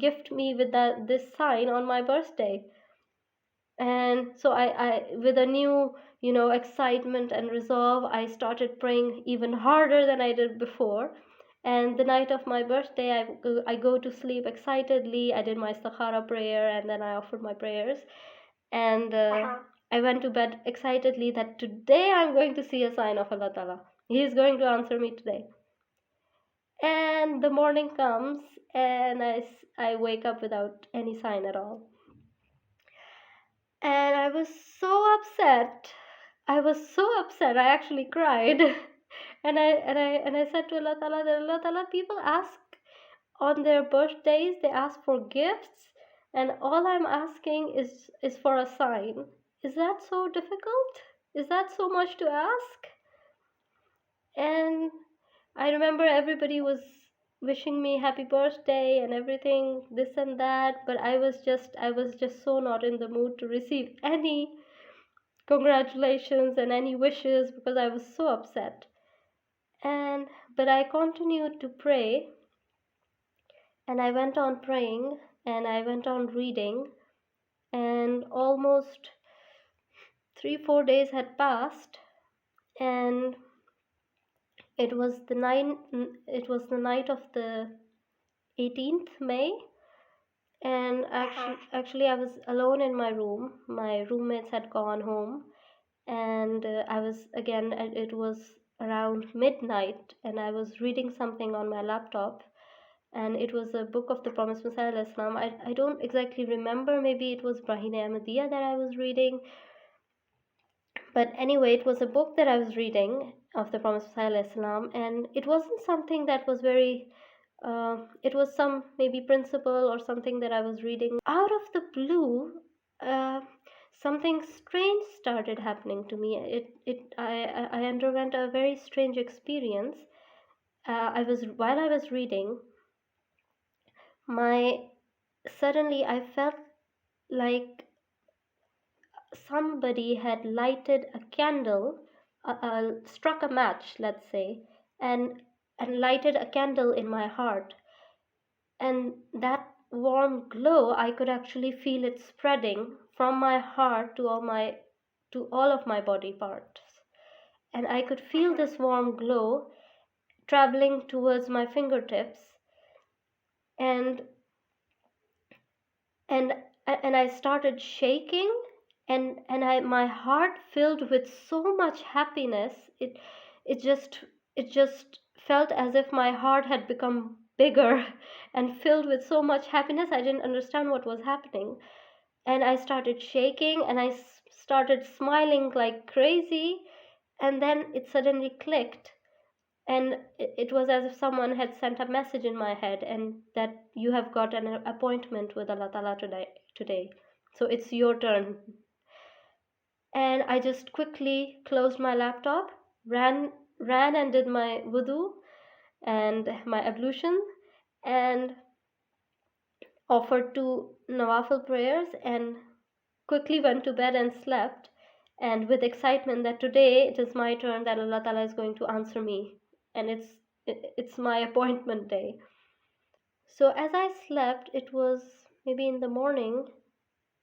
gift me with this sign on my birthday. And so I with a new, excitement and resolve, I started praying even harder than I did before. And the night of my birthday, I go to sleep excitedly. I did my istikhara prayer, and then I offered my prayers. And I went to bed excitedly that today I'm going to see a sign of Allah Ta'ala. He is going to answer me today. And the morning comes, and I wake up without any sign at all. And I was so upset. I actually cried. And I said to Allah Ta'ala that, Allah Ta'ala, people ask on their birthdays, they ask for gifts, and all I'm asking is for a sign. Is that so difficult? Is that so much to ask? And I remember everybody was wishing me happy birthday and everything, this and that, but I was just so not in the mood to receive any congratulations and any wishes, because I was so upset. But I continued to pray, and I went on praying, and I went on reading, and almost 3-4 days had passed, and it was the night of the 18th May. And actually I was alone in my room. My roommates had gone home, and it was around midnight, and I was reading something on my laptop, and it was a book of the Promised Messiah Islam. I don't exactly remember, maybe it was Brahine Ahmadiyya that I was reading, but anyway, it was a book that I was reading of the Promised Messiah Islam, and it wasn't something that was very it was some maybe principle or something that I was reading. Out of the blue, something strange started happening to me. I underwent a very strange experience. While I was reading, suddenly I felt like somebody had lighted a candle, struck a match, let's say, and lighted a candle in my heart. And that warm glow, I could actually feel it spreading from my heart to all of my body parts. And I could feel this warm glow traveling towards my fingertips, and I started shaking, and my heart filled with so much happiness. It just felt as if my heart had become bigger and filled with so much happiness. I didn't understand what was happening, and I started shaking, and I started smiling like crazy, and then it suddenly clicked, and it was as if someone had sent a message in my head, and that you have got an appointment with Allah Ta'ala today, so it's your turn. And I just quickly closed my laptop, ran and did my wudu and my ablution, and offered 2 nawafil prayers, and quickly went to bed and slept, and with excitement that today it is my turn, that Allah Ta'ala is going to answer me, and it's my appointment day. So as I slept, it was maybe in the morning,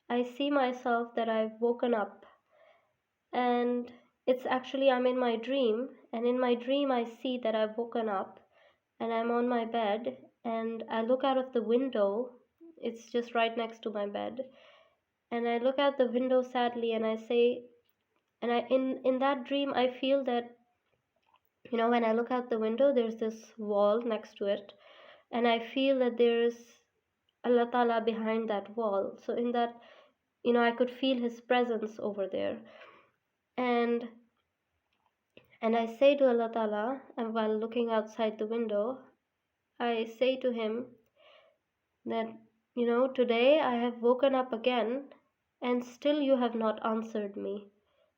I see myself that I've woken up, and it's actually I'm in my dream, and in my dream I see that I've woken up, and I'm on my bed, and I look out of the window. It's just right next to my bed, and I look out the window sadly, and I say, and in that dream I feel that, when I look out the window, there's this wall next to it, and I feel that there's Allah Ta'ala behind that wall. So in that, I could feel his presence over there, and I say to Allah Ta'ala, and while looking outside the window, I say to him that, today I have woken up again, and still you have not answered me,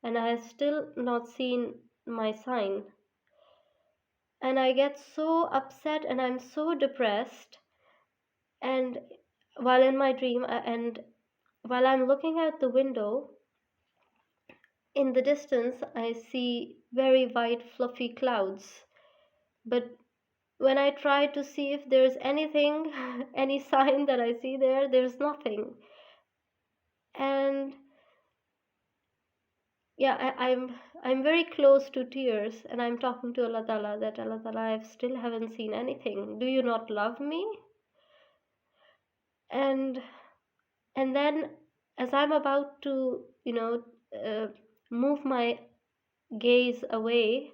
and I have still not seen my sign. And I get so upset and I'm so depressed. And while in my dream, and while I'm looking out the window, in the distance, I see very white, fluffy clouds. But when I try to see if there's anything, any sign that I see there, there's nothing. And yeah, I'm very close to tears, and I'm talking to Allah Ta'ala that Allah Ta'ala, I still haven't seen anything. Do you not love me? And then as I'm about to, move my gaze away,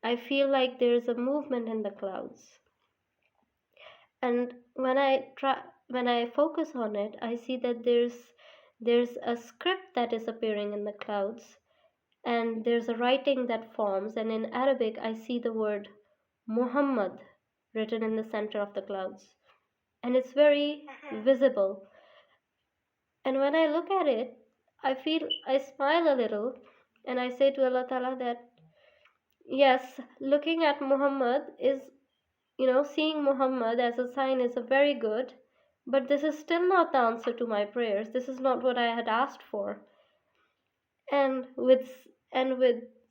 I feel like there's a movement in the clouds. And when I focus on it, I see that there's a script that is appearing in the clouds, and there's a writing that forms, and in Arabic I see the word Muhammad written in the center of the clouds, and it's very visible. And when I look at it, I smile a little, and I say to Allah Ta'ala that yes, looking at Muhammad is, seeing Muhammad as a sign is a very good, but this is still not the answer to my prayers. This is not what I had asked for. And with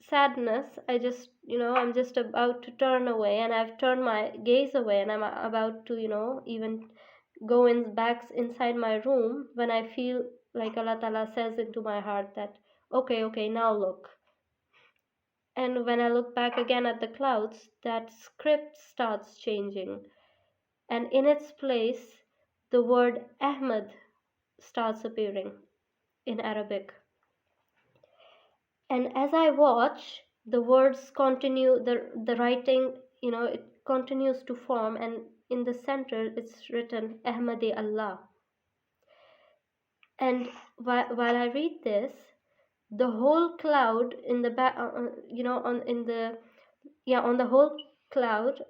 sadness, I'm just about to turn away, and I've turned my gaze away, and I'm about to, even go back inside my room, when I feel like Allah Ta'ala says into my heart that, okay, now look. And when I look back again at the clouds, that script starts changing. And in its place, the word Ahmad starts appearing in Arabic. And as I watch, the words continue, the writing, it continues to form, and in the center it's written Ahmadi Allah. And while I read this, the whole cloud in the back, on the whole cloud,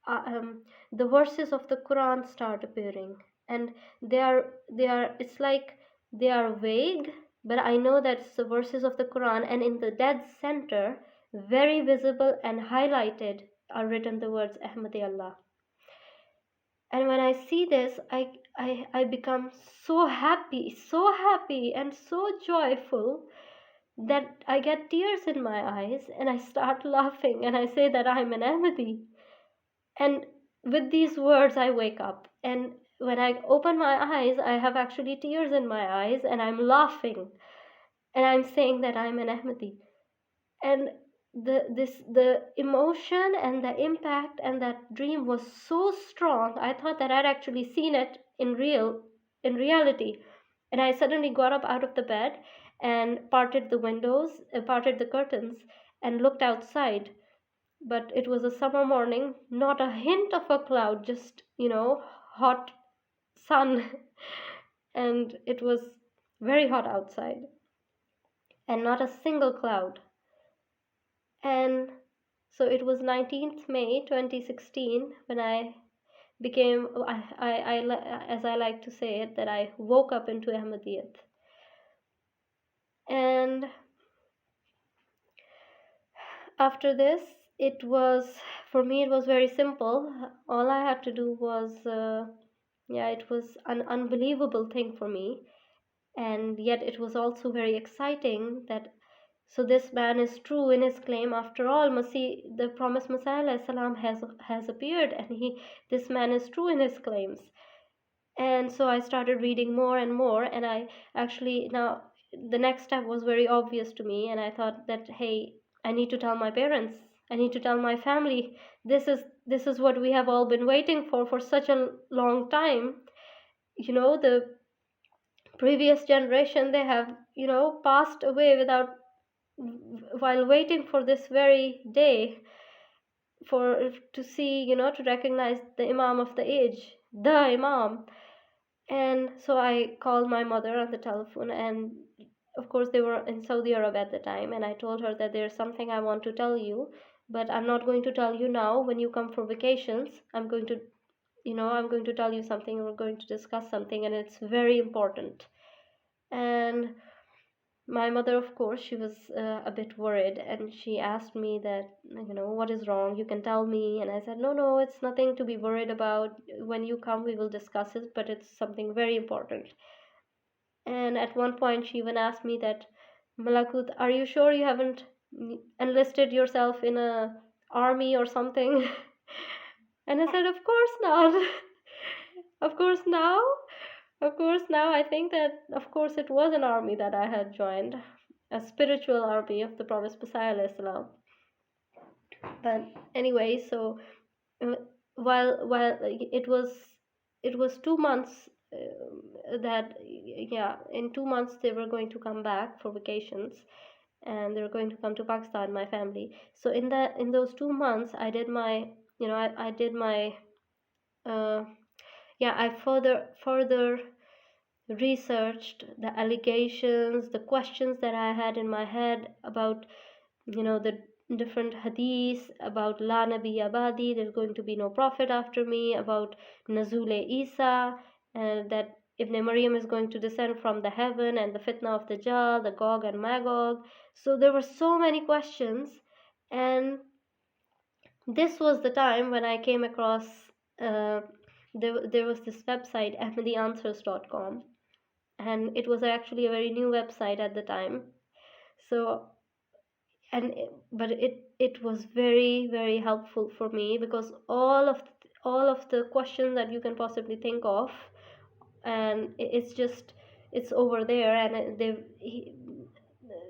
the verses of the Quran start appearing, and they are it's like they are vague, but I know that it's the verses of the Quran, and in the dead center, very visible and highlighted, are written the words Ahmadi Allah. And when I see this, I become so happy and so joyful that I get tears in my eyes, and I start laughing, and I say that I'm an Ahmadi. And with these words, I wake up, and when I open my eyes, I have actually tears in my eyes, and I'm laughing, and I'm saying that I'm an Ahmadi. And the emotion and the impact and that dream was so strong. I thought that I'd actually seen it in reality. And I suddenly got up out of the bed and parted the curtains, and looked outside. But it was a summer morning, not a hint of a cloud, just, hot sun. And it was very hot outside, and not a single cloud. And so it was 19th May 2016 when I became, as I like to say it, that I woke up into Ahmadiyat. And after this, for me, it was very simple. All I had to do was, it was an unbelievable thing for me. And yet it was also very exciting that, so this man is true in his claim. After all, the promised Messiah salam has appeared, and this man is true in his claims. And so I started reading more and more, and I actually, now the next step was very obvious to me, and I thought that, hey, I need to tell my parents, I need to tell my family. This is what we have all been waiting for such a long time. The previous generation, they have, passed away while waiting for this very day, to see, to recognize the Imam of the age, the Imam. And so I called my mother on the telephone, and of course they were in Saudi Arabia at the time, and I told her that there's something I want to tell you, but I'm not going to tell you now. When you come for vacations, I'm going to tell you something. We're going to discuss something, and it's very important. And my mother, of course, she was a bit worried, and she asked me that, what is wrong? You can tell me. And I said, no, no, it's nothing to be worried about. When you come, we will discuss it, but it's something very important. And at one point, she even asked me that, Malakoot, are you sure you haven't enlisted yourself in a army or something? And I said, of course not. Of course now. Of course, now I think that, of course, it was an army that I had joined, a spiritual army of the Prophet Messiah alayhi salam. But anyway, so uh, while it was 2 months that, yeah, in 2 months they were going to come back for vacations, and they were going to come to Pakistan, my family. So in those 2 months, I did my, I did my, uh, yeah, I further researched the allegations, the questions that I had in my head about, the different hadiths about La Nabi Abadi, there's going to be no prophet after me, about Nazule Isa, and that Ibn Maryam is going to descend from the heaven, and the fitna of the Dajjal, the Gog and Magog. So there were so many questions, and this was the time when I came across, there was this website, ahmadianswers.com, and it was actually a very new website at the time. So, but it was very, very helpful for me, because all of the questions that you can possibly think of, and it's over there, and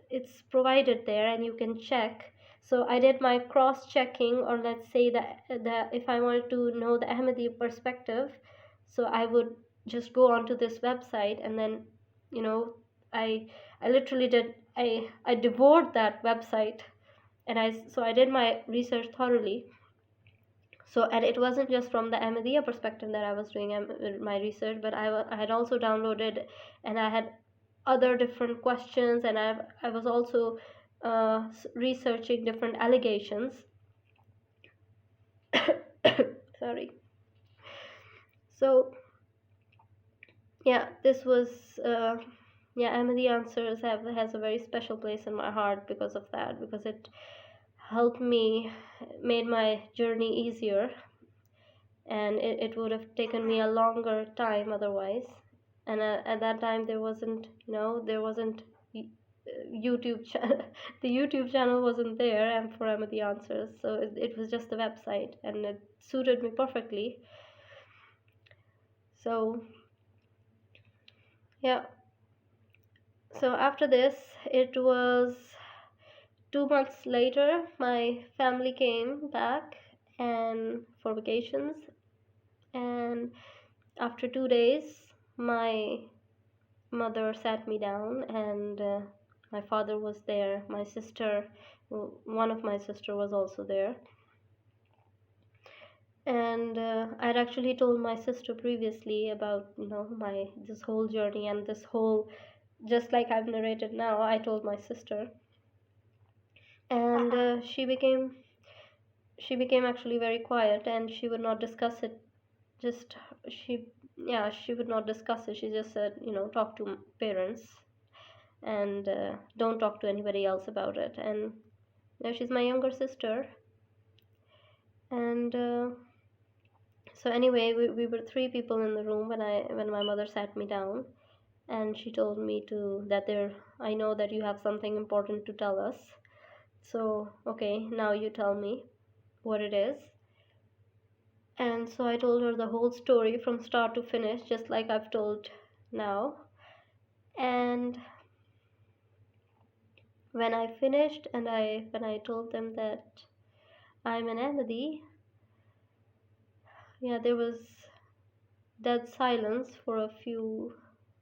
it's provided there, and you can check. So I did my cross checking, or let's say that if I wanted to know the Ahmadi perspective, so I would just go onto this website, and then, I literally did, I devoured that website, and I did my research thoroughly. So, and it wasn't just from the Ahmadiyya perspective that I was doing my research, but I had also downloaded, and I had other different questions, and I was also researching different allegations. Sorry. So, yeah, this was, yeah, Ahmadi Answers has a very special place in my heart because of that, because it helped me, made my journey easier, and it would have taken me a longer time otherwise. And at that time there wasn't, YouTube the YouTube channel wasn't there, and for Ahmadi Answers, so it was just the website, and it suited me perfectly. So yeah, so after this, it was 2 months later, my family came back and for vacations, and after 2 days, my mother sat me down, and my father was there. My sister, one of my sister was also there, and I'd actually told my sister previously about, my this whole journey, and this whole, just like I've narrated now, I told my sister, and she became actually very quiet, and she would not discuss it. Just she Yeah, she would not discuss it. She just said, talk to parents, and don't talk to anybody else about it. And she's my younger sister, and so anyway, we were three people in the room when my mother sat me down, and she told me to that there I know that you have something important to tell us. So okay, now you tell me what it is. And so I told her the whole story from start to finish, just like I've told now. And when I finished, and when I told them that I'm an Ahmadi, yeah, there was dead silence for a few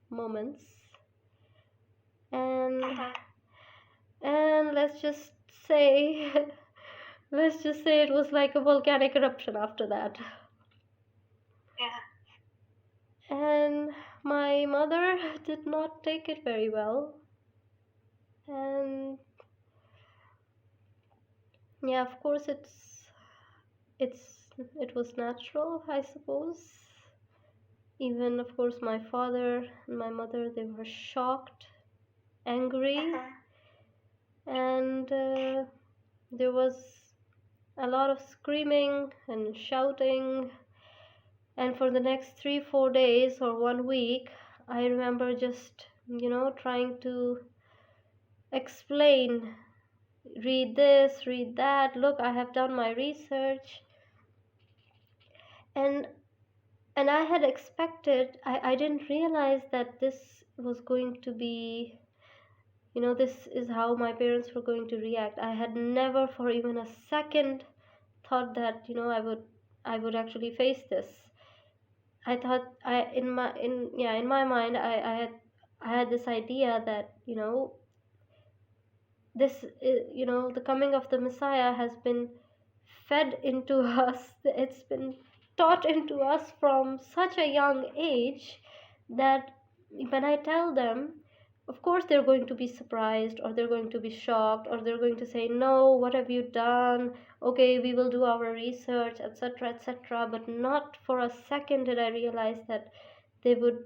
moments, and let's just say it was like a volcanic eruption after that. And my mother did not take it very well, and yeah, of course it was natural, I suppose. Even, of course, my father and my mother, they were shocked, angry, and there was a lot of screaming and shouting. And for the next 3-4 days or 1 week, I remember just, trying to explain, read this, read that, look, I have done my research. And I had expected, I didn't realize that this was going to be, this is how my parents were going to react. I had never for even a second thought that, I would actually face this. I thought in my mind, I had this idea that, this is, the coming of the Messiah has been fed into us. It's been taught into us from such a young age that when I tell them, of course they're going to be surprised, or they're going to be shocked, or they're going to say, no, what have you done? Okay, we will do our research, etc., etc. But not for a second did I realize that they would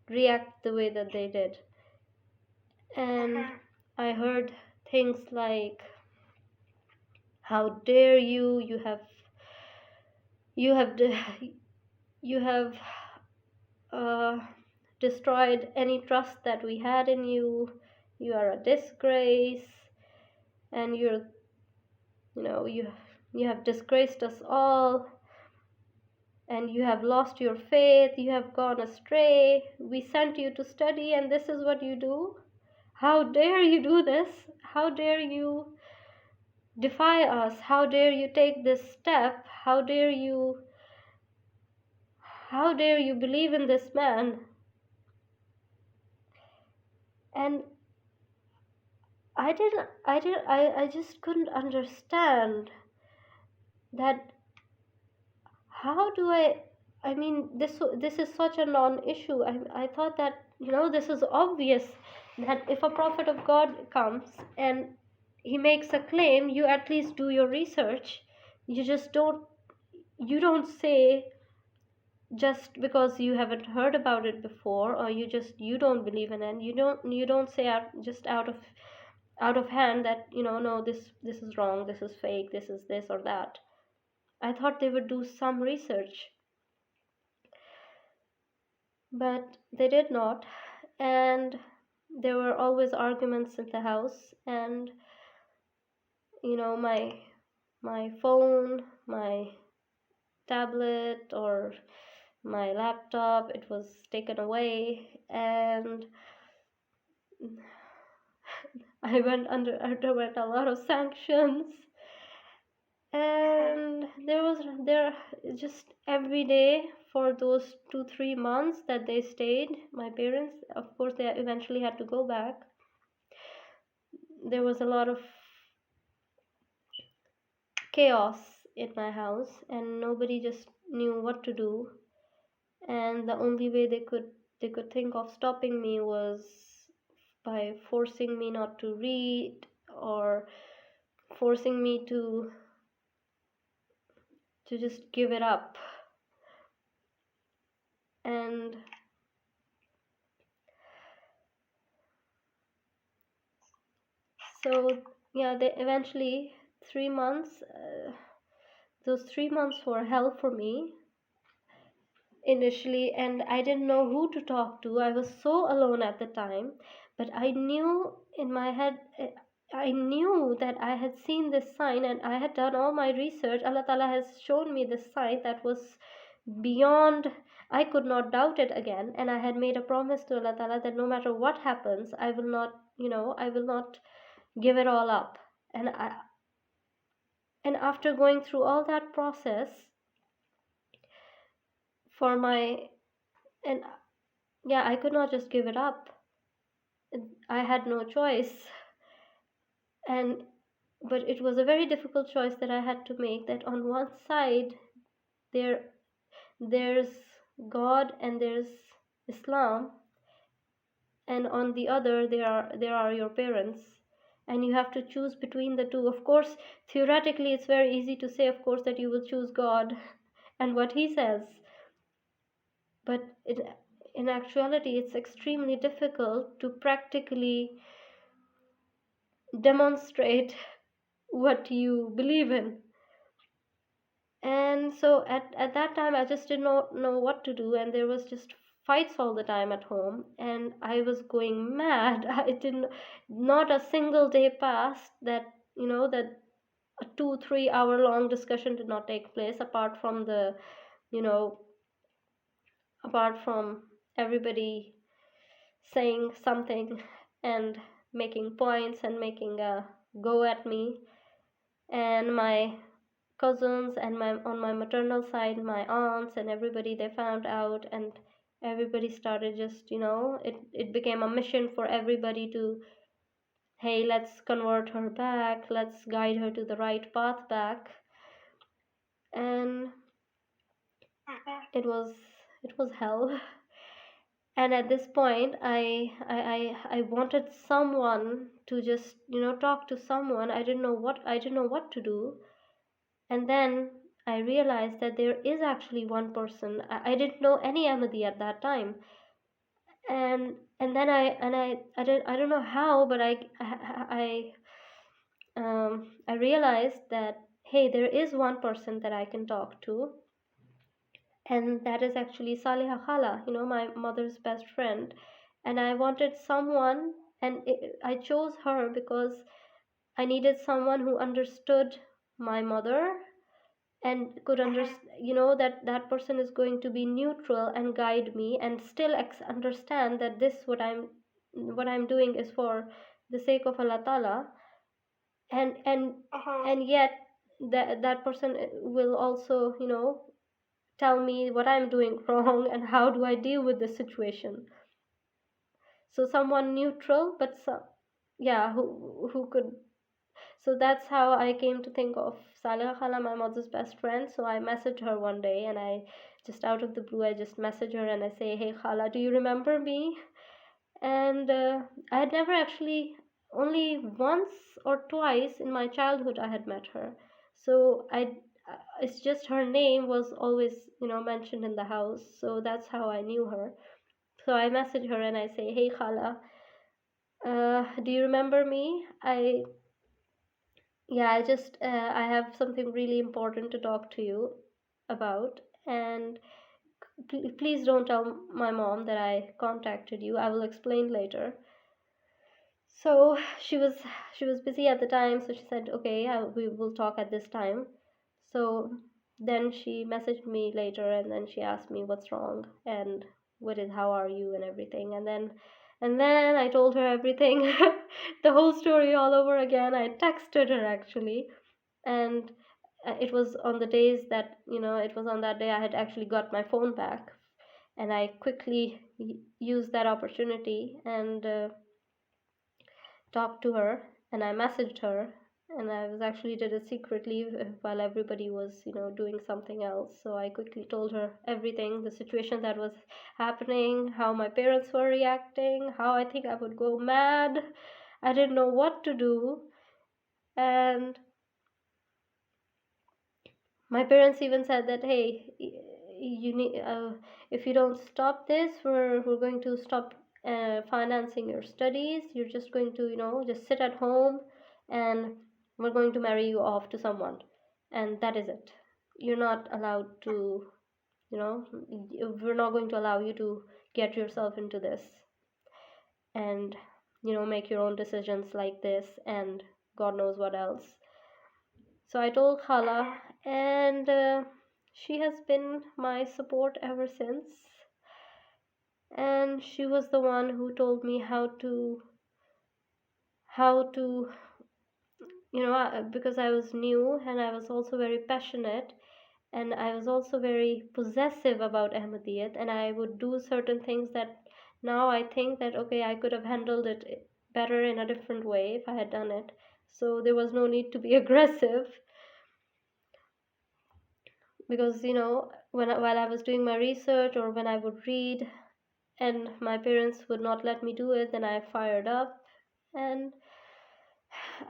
react the way that they did. And I heard things like, how dare you, you have destroyed any trust that we had in you. You are a disgrace, and you have disgraced us all, and you have lost your faith, you have gone astray. We sent you to study, and this is what you do. How dare you do this? How dare you defy us? How dare you take this step? How dare you believe in this man? And I just couldn't understand that. How do I mean, this is such a non-issue. I thought that, this is obvious, that if a prophet of God comes and he makes a claim, you at least do your research. You don't say, just because you haven't heard about it before, or you don't believe in it, you don't say just out of hand that, no, this is wrong, this is fake, this is this or that. I thought they would do some research, but they did not. And there were always arguments in the house, and my phone, my tablet, or my laptop, it was taken away, and I underwent a lot of sanctions. And there just every day for those 2-3 months that they stayed, my parents, of course, they eventually had to go back. There was a lot of chaos in my house, and nobody just knew what to do. And the only way they could think of stopping me was by forcing me not to read, or forcing me to just give it up. And so they eventually 3 months, those 3 months were hell for me initially, and I didn't know who to talk to. I was so alone at the time, but I knew in my head, I knew that I had seen this sign, and I had done all my research. Allah Ta'ala has shown me this sign that was beyond, I could not doubt it again. And I had made a promise to Allah Ta'ala that no matter what happens, I will not give it all up. And after going through all that process I could not just give it up. I had no choice. But it was a very difficult choice that I had to make, that on one side there's God and there's Islam, and on the other there are your parents, and you have to choose between the two. Of course, theoretically it's very easy to say, of course, that you will choose God and what he says, But in actuality, it's extremely difficult to practically demonstrate what you believe in. And so at that time, I just did not know what to do, and there was just fights all the time at home, and I was going mad. I didn't, not a single day passed that, that a 2 3 hour long discussion did not take place, apart from you know apart from everybody saying something and making points and making a go at me. And my cousins and on my maternal side, my aunts and everybody, they found out, and everybody started just, it became a mission for everybody to, hey, let's convert her back, let's guide her to the right path back. And it was hell. And at this point, I wanted someone to just, talk to someone. I didn't know what to do. And then I realized that there is actually one person. I didn't know any Ahmadi at that time. And then I don't know how, but I realized that, hey, there is one person that I can talk to, and that is actually Saliha Khala, my mother's best friend. And I wanted someone, and I chose her because I needed someone who understood my mother and could understand, that person is going to be neutral and guide me, and still understand that what I'm doing is for the sake of Allah Ta'ala. And yet that person will also, tell me what I'm doing wrong and how do I deal with the situation. So someone neutral, but yeah, who could. So that's how I came to think of Saliha Khala, my mother's best friend. So I messaged her one day, and I just, out of the blue, I just message her and I say, hey Khala, do you remember me? And I had never actually, only once or twice in my childhood I had met her. So it's just her name was always, mentioned in the house. So that's how I knew her. So I message her and I say, hey Khala, do you remember me? I just, I have something really important to talk to you about, and please don't tell my mom that I contacted you. I will explain later. So she was busy at the time, so she said, okay, we will talk at this time. So then she messaged me later, and then she asked me what's wrong and how are you and everything. And then I told her everything, the whole story all over again. I texted her actually, and it was on the days that, it was on that day I had actually got my phone back, and I quickly used that opportunity and talked to her, and I messaged her, and I was actually did it secretly while everybody was, doing something else. So I quickly told her everything, the situation that was happening, how my parents were reacting, how I think I would go mad. I didn't know what to do. And my parents even said that, hey, you need, if you don't stop this, we're going to stop financing your studies. You're just going to, just sit at home, and we're going to marry you off to someone, and that is it. You're not allowed to, we're not going to allow you to get yourself into this and, make your own decisions like this, and God knows what else. So I told Khala, and she has been my support ever since. And she was the one who told me how to, because I was new, and I was also very passionate, and I was also very possessive about Ahmadiyat, and I would do certain things that now I think that, okay, I could have handled it better in a different way if I had done it. So there was no need to be aggressive, because, while I was doing my research, or when I would read and my parents would not let me do it, then I fired up, and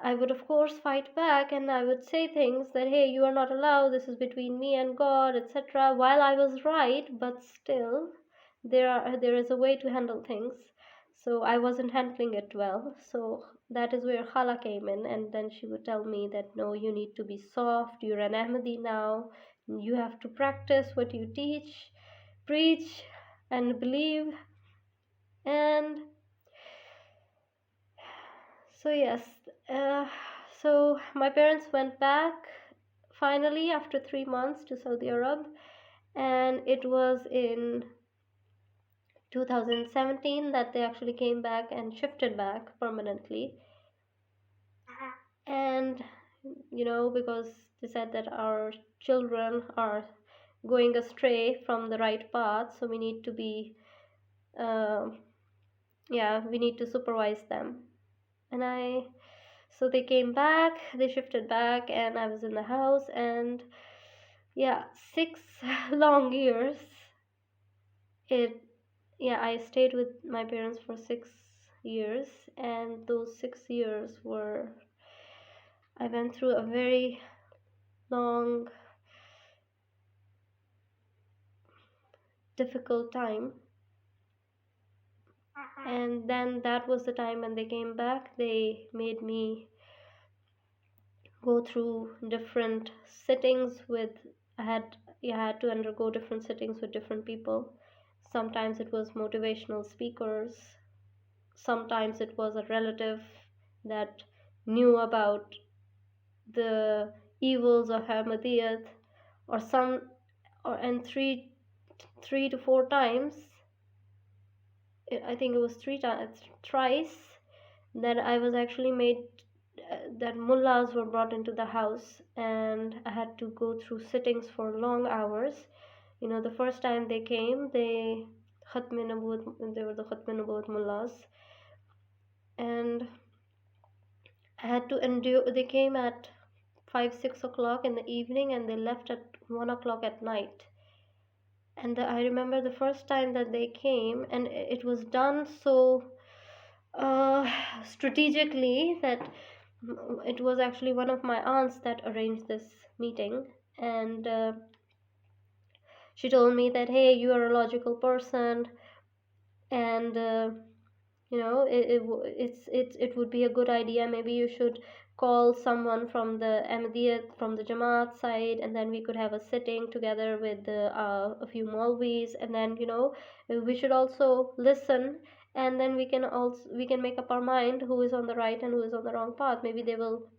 I would of course fight back, and I would say things that, hey, you are not allowed, this is between me and God, etc., while I was right. But still, there is a way to handle things. So I wasn't handling it well. So that is where Khala came in, and then she would tell me that no, you need to be soft. You're an Ahmadi now. You have to practice what you teach, preach, and believe. And so yes, uh, so my parents went back finally after 3 months to Saudi Arab, and it was in 2017 that they actually came back and shifted back permanently. And because they said that our children are going astray from the right path, so we need to be uh, we need to supervise them. And so they came back, they shifted back, and I was in the house, and 6 long years. I stayed with my parents for 6 years, and those 6 years I went through a very long, difficult time. And then that was the time when they came back. They made me go through different sittings with, I had to undergo different sittings with different people. Sometimes it was motivational speakers, sometimes it was a relative that knew about the evils of Ahmadiyat, and three to four times, I think it was thrice, that I was actually made, that mullahs were brought into the house, and I had to go through sittings for long hours. The first time they came, they were the Khatme Nabuwat mullahs, and I had to endure. They came at 5-6 o'clock in the evening, and they left at 1 o'clock at night. And I remember the first time that they came, and it was done so strategically that it was actually one of my aunts that arranged this meeting. And she told me that, hey, you are a logical person, and it would be a good idea. Maybe you should call someone from the Ahmadiyat, from the Jamaat side, and then we could have a sitting together with a few Maulvis, and then we should also listen, and then we can make up our mind who is on the right and who is on the wrong path. Maybe they will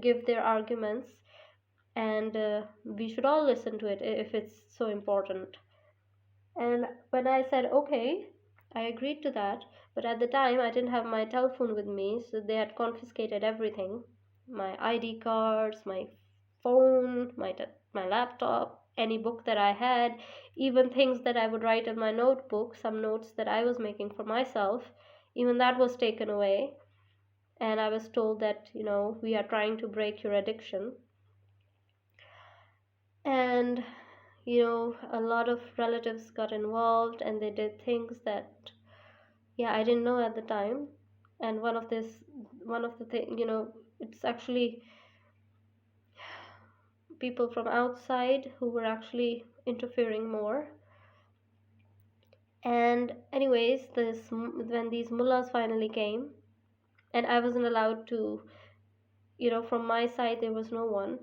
give their arguments, and we should all listen to it if it's so important. And when I said okay, I agreed to that. But at the time, I didn't have my telephone with me, so they had confiscated everything: my ID cards, my phone, my laptop, any book that I had, even things that I would write in my notebook, some notes that I was making for myself, even that was taken away. And I was told that, we are trying to break your addiction. And a lot of relatives got involved, and they did things that I didn't know at the time. And one of the thing, it's actually people from outside who were actually interfering more. And anyways, when these mullahs finally came, and I wasn't allowed to, from my side there was no one,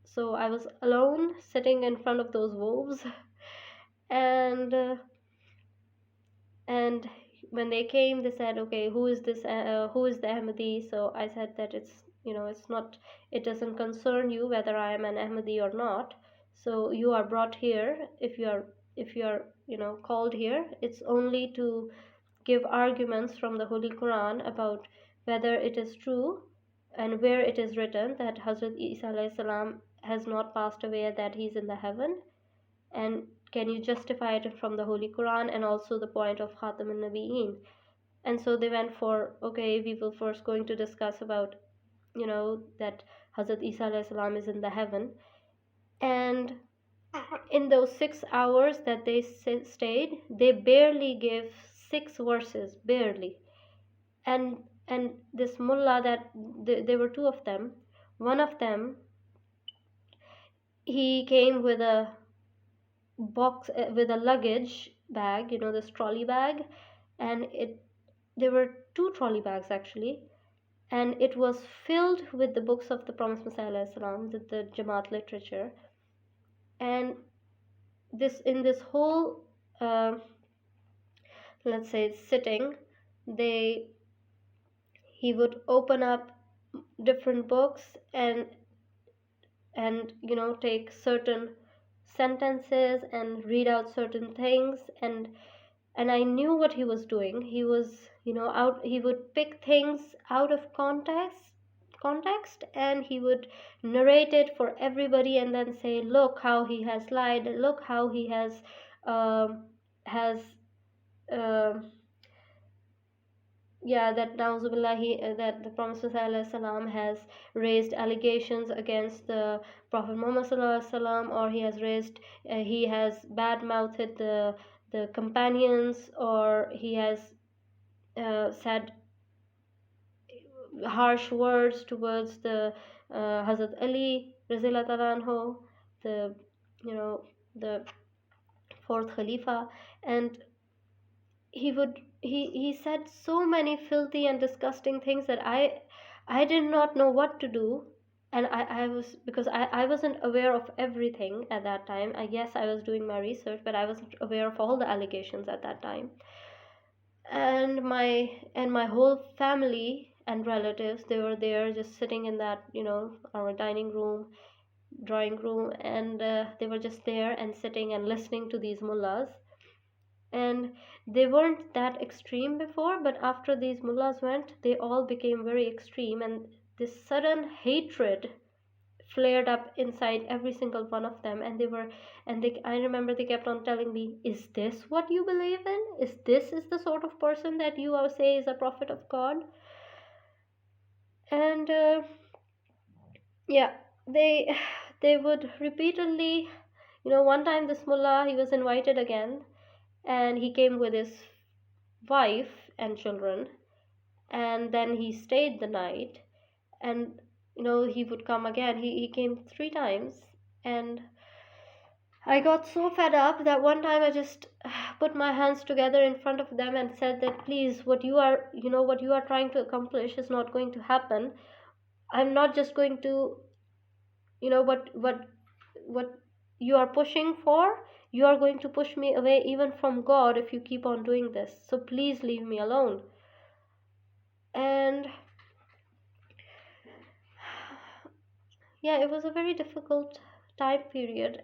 so I was alone sitting in front of those wolves. And when they came, they said, okay, who is this, who is the Ahmadi? So I said that it doesn't concern you whether I am an Ahmadi or not. So you are brought here. If you are called here, it's only to give arguments from the Holy Quran about whether it is true and where it is written that Hazrat Isa alayhi salam has not passed away, that he's in the heaven, and can you justify it from the Holy Quran, and also the point of Khatam al-Nabiyyin. And so they went for, okay, we will first going to discuss about that Hazrat Isa alayhi salam is in the heaven. And in those 6 hours that they stayed, they barely gave 6 verses, barely. And this mullah, that there were 2 of them, one of them, he came with a box, with a luggage bag, this trolley bag, and there were two trolley bags actually, and it was filled with the books of the Promised Messiah salam, the Jamaat literature. And this whole let's say sitting, he would open up different books and take certain sentences and read out certain things, and I knew what he was doing. He was, he would pick things out of context, and he would narrate it for everybody and then say, look how he has lied, look how he has that Nauzubillah, that the Prophet ﷺ has raised allegations against the Prophet Muhammad ﷺ, or he has bad-mouthed the companions, or he has said harsh words towards the Hazrat Ali Razila Taranho, the the fourth Khalifa, and he said so many filthy and disgusting things that I did not know what to do. And I was, because I wasn't aware of everything at that time. I guess I was doing my research, but I wasn't aware of all the allegations at that time. And my whole family and relatives, they were there just sitting in that, our dining room, drawing room, and they were just there and sitting and listening to these mullahs. And they weren't that extreme before, but after these mullahs went, they all became very extreme, and this sudden hatred flared up inside every single one of them. And I remember they kept on telling me, is this what you believe in? Is the sort of person that you all say is a prophet of God? And they would repeatedly, one time this mullah, he was invited again, and he came with his wife and children, and then he stayed the night, and he would come again. He came 3 times, and I got so fed up that one time I just put my hands together in front of them and said that, please, what you are trying to accomplish is not going to happen. I'm not just going to, what you are pushing for, you are going to push me away even from God if you keep on doing this. So please leave me alone. And it was a very difficult time period.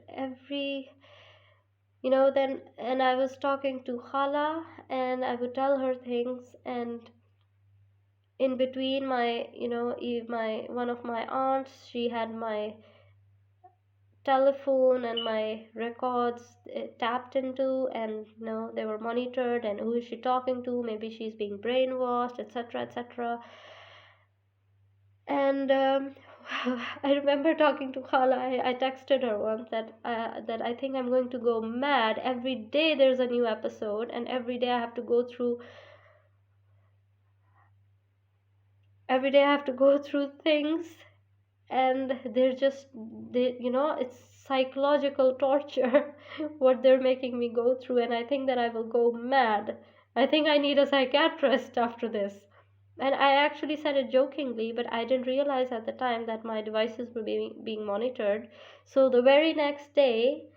Then, and I was talking to Khala, and I would tell her things, and in between, my one of my aunts, she had my telephone and my records tapped into, and they were monitored, and who is she talking to, maybe she's being brainwashed, etc., etc. And I remember talking to Khala. I texted her once that I think I'm going to go mad. Every day there's a new episode, and every day I have to go through things, and it's psychological torture what they're making me go through, and I think that I will go mad. I think I need a psychiatrist after this. And I actually said it jokingly, but I didn't realize at the time that my devices were being monitored. So the very next day,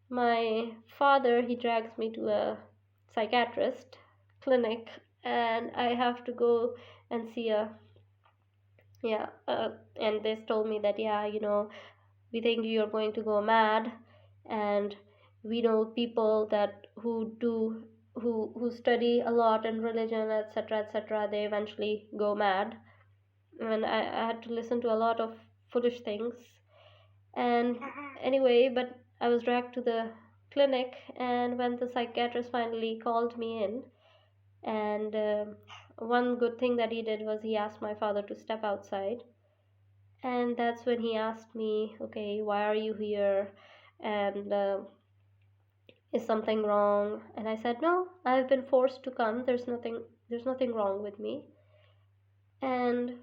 my father, he drags me to a psychiatrist clinic, and I have to go and see and they told me that, we think you're going to go mad, and we know people that who study a lot in religion, etc., etc., they eventually go mad. And I had to listen to a lot of foolish things. And anyway, but I was dragged to the clinic, and when the psychiatrist finally called me in, and one good thing that he did was he asked my father to step outside. And that's when he asked me, okay, why are you here, and is something wrong? And I said, no, I've been forced to come. There's nothing wrong with me. And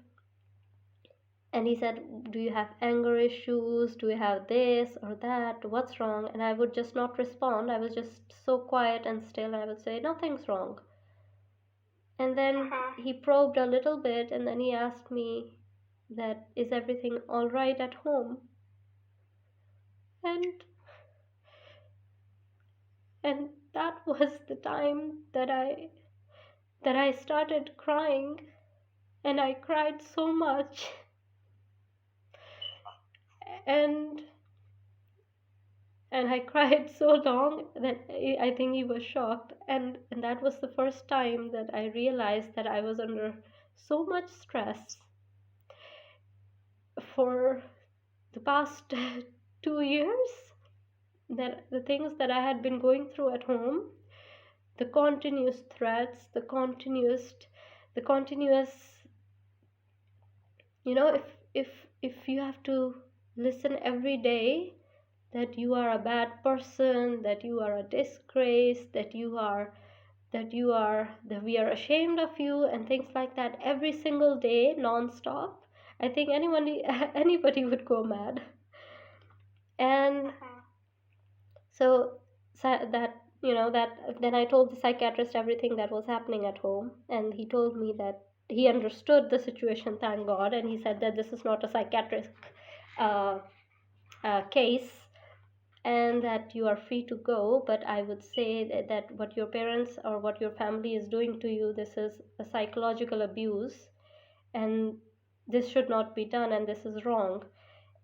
And he said, do you have anger issues? Do you have this or that? What's wrong? And I would just not respond. I was just so quiet and still. I would say, nothing's wrong. And then he probed a little bit, and then he asked me that, is everything all right at home? And that was the time that I started crying, and I cried so much. And I cried so long that I think he was shocked. And that was the first time that I realized that I was under so much stress for the past 2 years, that the things that I had been going through at home, the continuous threats, the continuous, if you have to listen every day that you are a bad person, that you are a disgrace, that we are ashamed of you, and things like that every single day, non-stop, I think anybody would go mad. And so that then I told the psychiatrist everything that was happening at home, and he told me that he understood the situation, thank God, and he said that this is not a psychiatric case, and that you are free to go. But I would say that what your parents or what your family is doing to you, this is a psychological abuse, and this should not be done, and this is wrong,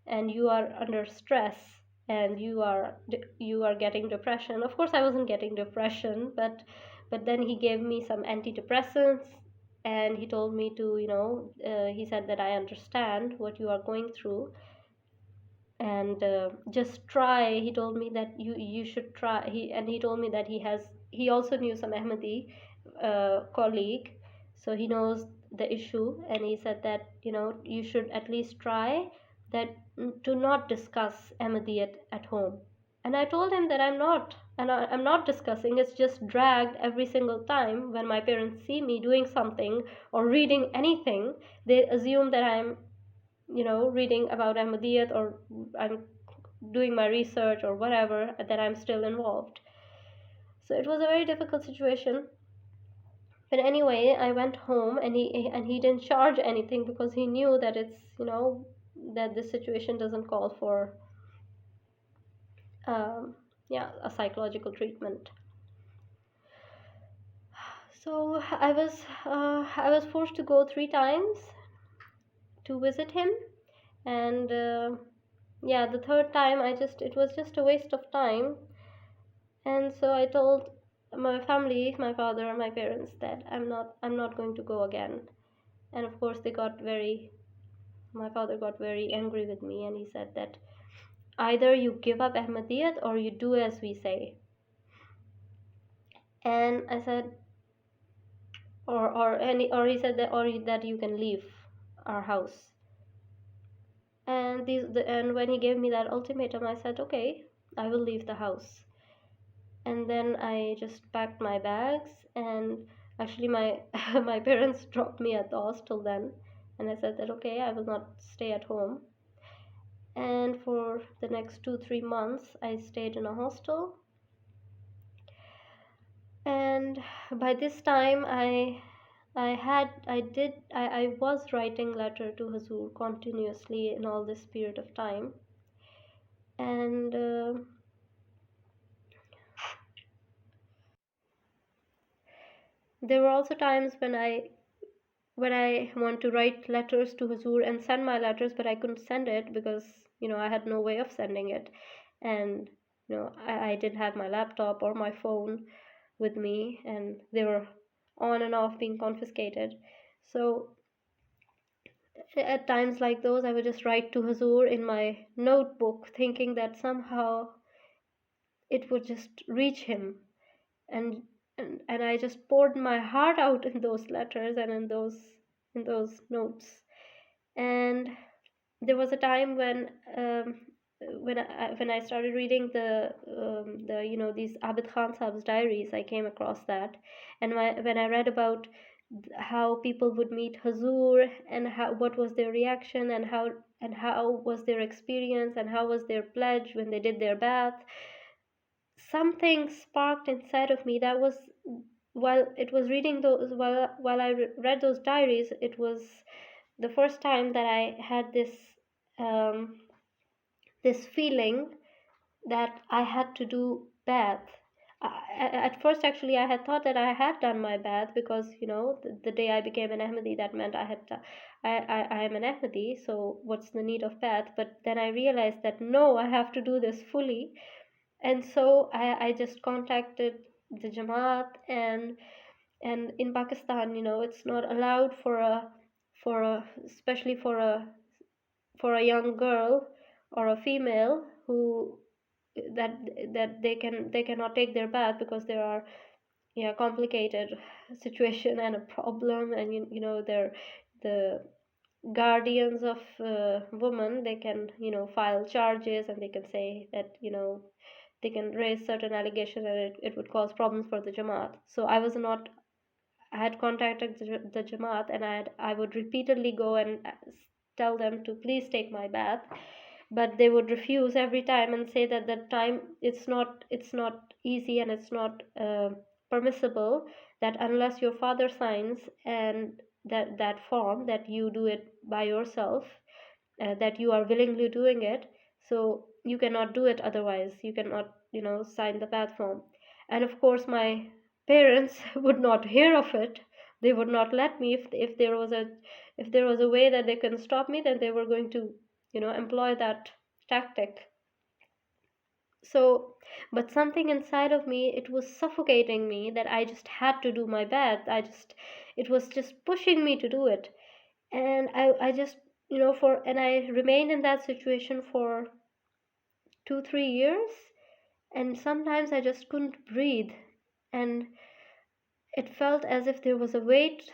and you are under stress, and you are getting depression. Of course I wasn't getting depression, but then he gave me some antidepressants, and he told me to, he said that I understand what you are going through, and just try. He told me that you should try. He told me that he also knew some Ahmadi colleague, so he knows the issue, and he said that you should at least try that, to not discuss Ahmadiyat at home. And I told him that I'm not discussing. It's just dragged every single time when my parents see me doing something or reading anything. They assume that I'm reading about Ahmadiyat, or I'm doing my research or whatever, that I'm still involved. So it was a very difficult situation. But anyway, I went home, and he didn't charge anything, because he knew that it's that this situation doesn't call for a psychological treatment. So I was forced to go 3 times to visit him, and the third time it was just a waste of time. And so I told my family, my father, my parents, that I'm not going to go again. And of course my father got very angry with me, and he said that either you give up Ahmadiyat or you do as we say. And I said, or he said that you can leave our house. And when he gave me that ultimatum, I said, okay, I will leave the house. And then I just packed my bags, and actually my my parents dropped me at the hostel then, and I said that okay, I will not stay at home. And for the next 2-3 months I stayed in a hostel, and by this time I was writing letter to Hazur continuously in all this period of time. And there were also times when I want to write letters to Hazur and send my letters, but I couldn't send it because I had no way of sending it, and I didn't have my laptop or my phone with me, and they were on and off being confiscated. So at times like those, I would just write to Hazur in my notebook, thinking that somehow it would just reach him, and I just poured my heart out in those letters and in those notes. And there was a time when I started reading these Abid Khan Sahab's diaries, I came across that, and when I read about how people would meet Hazur, and how, what was their reaction, and how was their experience, and how was their pledge when they did their bath. Something sparked inside of me. That was, while it was reading those, while I read those diaries, it was the first time that I had um, this feeling that I had to do bath. At first, actually, I had thought that I had done my bath, because the day I became an Ahmadi, that meant I am an Ahmadi. So what's the need of bath? But then I realized that no, I have to do this fully, and so I just contacted the Jamaat, and in Pakistan, it's not allowed for a especially for a young girl or a female who that that they cannot take their bath, because there are, yeah, complicated situation and a problem, and they're the guardians of women. They can file charges, and they can say that they can raise certain allegations, and it would cause problems for the Jamaat. So I had contacted the Jamaat, and I would repeatedly go and tell them to please take my bath, but they would refuse every time and say that the time, it's not easy, and it's not permissible, that unless your father signs, and that form, that you do it by yourself, that you are willingly doing it, so you cannot do it otherwise. You cannot sign the bath form. And of course my parents would not hear of it. They would not let me. If there was a way that they can stop me, then they were going to employ that tactic. So, but something inside of me, it was suffocating me, that I just had to do my bath. It was just pushing me to do it. And I just and I remained in that situation for 2-3 years, and sometimes I just couldn't breathe, and it felt as if there was a weight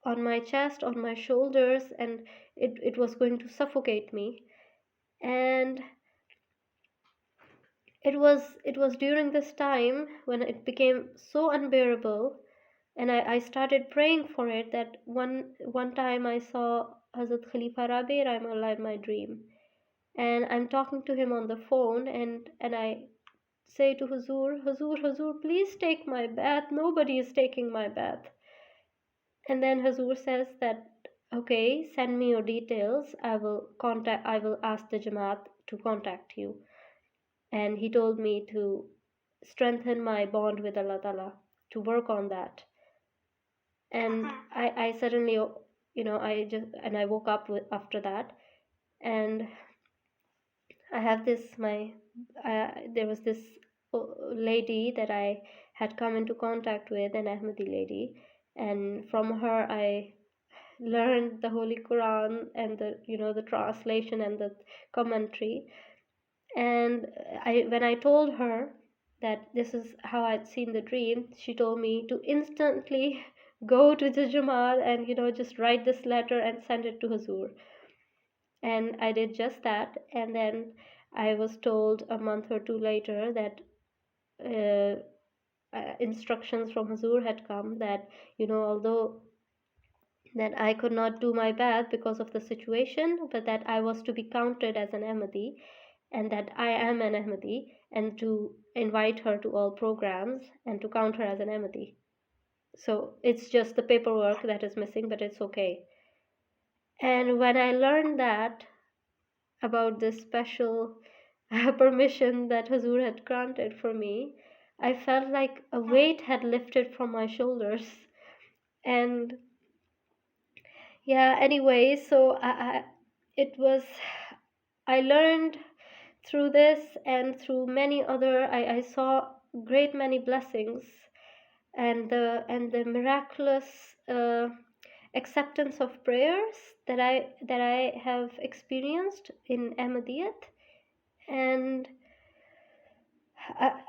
on my chest, on my shoulders, and it was going to suffocate me. And it was during this time when it became so unbearable, and I started praying for it, that one time I saw Hazrat Khalifa Rabi Rahimahullah in my dream, and I'm talking to him on the phone, and I say to Huzur, Huzur, please take my bath. Nobody is taking my bath. And then Huzur says that, okay, send me your details. I will ask the Jamaat to contact you. And he told me to strengthen my bond with Allah Ta'ala, to work on that. And I suddenly, I woke up after that, and I have there was this lady that I had come into contact with, an Ahmadi lady, and from her I learned the Holy Quran, and the translation and the commentary. And when I told her that this is how I'd seen the dream, she told me to instantly go to the Jamaat and just write this letter and send it to Huzur. And I did just that, and then I was told a month or two later that instructions from Huzur had come, that although that I could not do my bath because of the situation, but that I was to be counted as an Ahmadi, and that I am an Ahmadi, and to invite her to all programs and to count her as an Ahmadi. So it's just the paperwork that is missing, but it's okay. And when I learned that about this special permission that Huzur had granted for me, I felt like a weight had lifted from my shoulders. And yeah, anyway, so I learned through this, and through many other, I saw great many blessings, and the miraculous acceptance of prayers that I have experienced in Ahmadiyat. And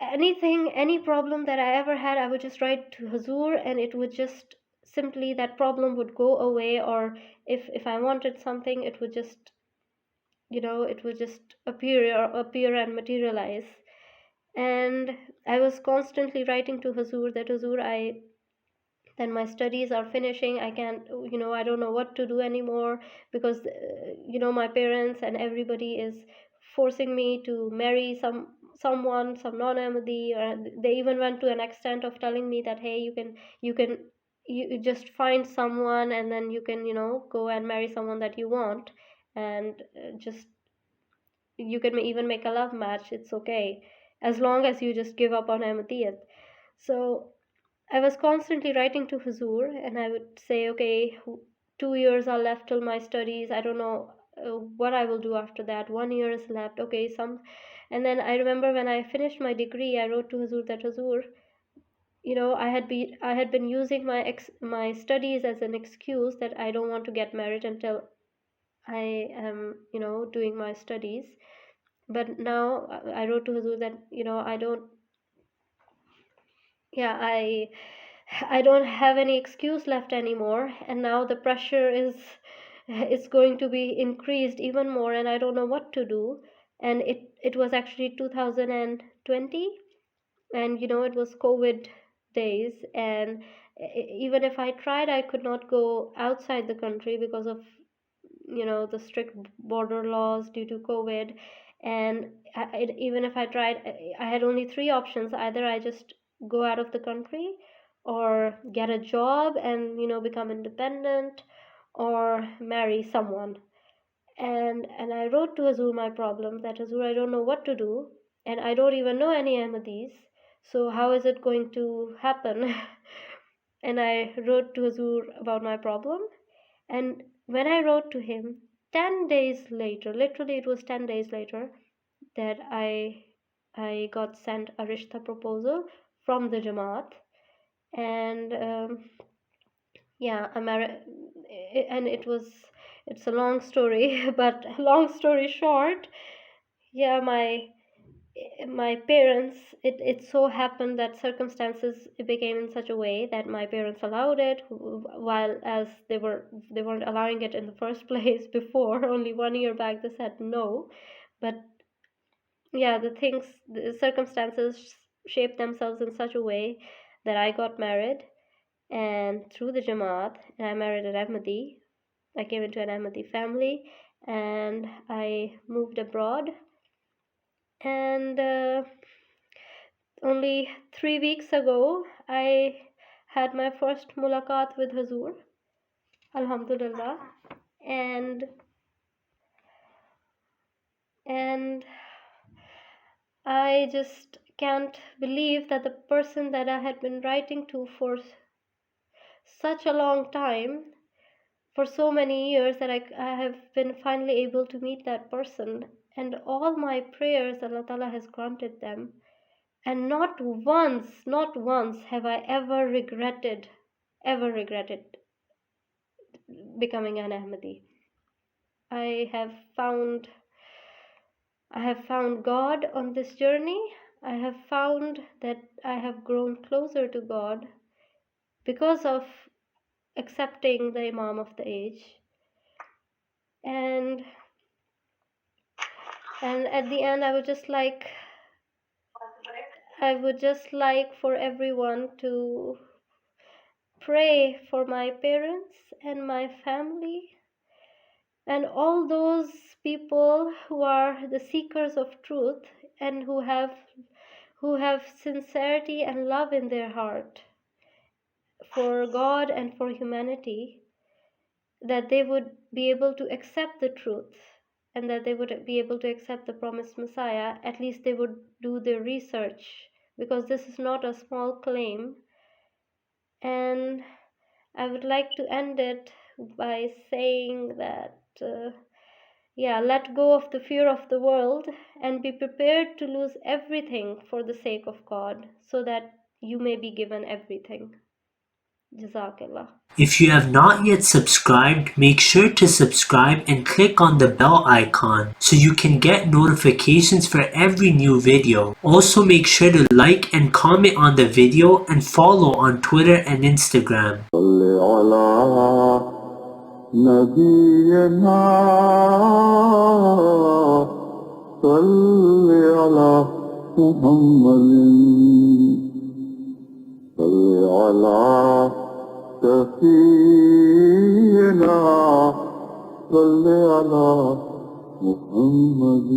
any problem that I ever had, I would just write to Hazur, and it would just simply, that problem would go away. Or if I wanted something, it would just appear and materialize. And I was constantly writing to Hazur that, Hazur, then my studies are finishing. I can't, I don't know what to do anymore, because my parents and everybody is forcing me to marry some non-Ahmadi, or they even went to an extent of telling me that, hey, you just find someone and then you can go and marry someone that you want, and just you can even make a love match, it's okay, as long as you just give up on Ahmadiyat. So I was constantly writing to Huzur, and I would say, okay, 2 years are left till my studies. I don't know what I will do after that. 1 year is left. Okay, and then I remember when I finished my degree, I wrote to Huzur that, Huzur, I had been using my studies as an excuse that I don't want to get married until I am, doing my studies. But now I wrote to Huzur that, I don't, yeah, I don't have any excuse left anymore, and now the pressure is it's going to be increased even more, and I don't know what to do. And it was actually 2020, and it was COVID days, and even if I tried, I could not go outside the country because of the strict border laws due to COVID. And even if I tried, I had only three options: either I just go out of the country, or get a job and become independent, or marry someone. And I wrote to Huzur my problem, that, Huzur, I don't know what to do, and I don't even know any Ahmadis, so how is it going to happen? And I wrote to Huzur about my problem. And when I wrote to him, 10 days later, literally it was 10 days later, that I got sent a rishta proposal from the Jamaat. And yeah, and it's a long story, but long story short, yeah, my parents, it so happened that circumstances became in such a way that my parents allowed it, while as they weren't allowing it in the first place before. Only 1 year back they said no. But yeah, the circumstances shaped themselves in such a way that I got married, and through the Jamaat, and I married an Ahmadi. I came into an Ahmadi family, and I moved abroad. And only 3 weeks ago, I had my first Malakoot with Huzur, Alhamdulillah. And I just can't believe that the person that I had been writing to for such a long time, for so many years, that I have been finally able to meet that person. And all my prayers, Allah Ta'ala has granted them. And not once have I ever regretted becoming an Ahmadi. I have found God on this journey. I have found that I have grown closer to God because of accepting the Imam of the age. And at the end, I would just like for everyone to pray for my parents and my family, and all those people who are the seekers of truth, and who have sincerity and love in their heart for God and for humanity, that they would be able to accept the truth, and that they would be able to accept the promised Messiah. At least they would do their research, because this is not a small claim. And I would like to end it by saying that, let go of the fear of the world, and be prepared to lose everything for the sake of God, so that you may be given everything. Jazakallah.
If you have not yet subscribed, make sure to subscribe and click on the bell icon so you can get notifications for every new video. Also, make sure to like and comment on the video and follow on Twitter and Instagram.
سفينا صل على محمد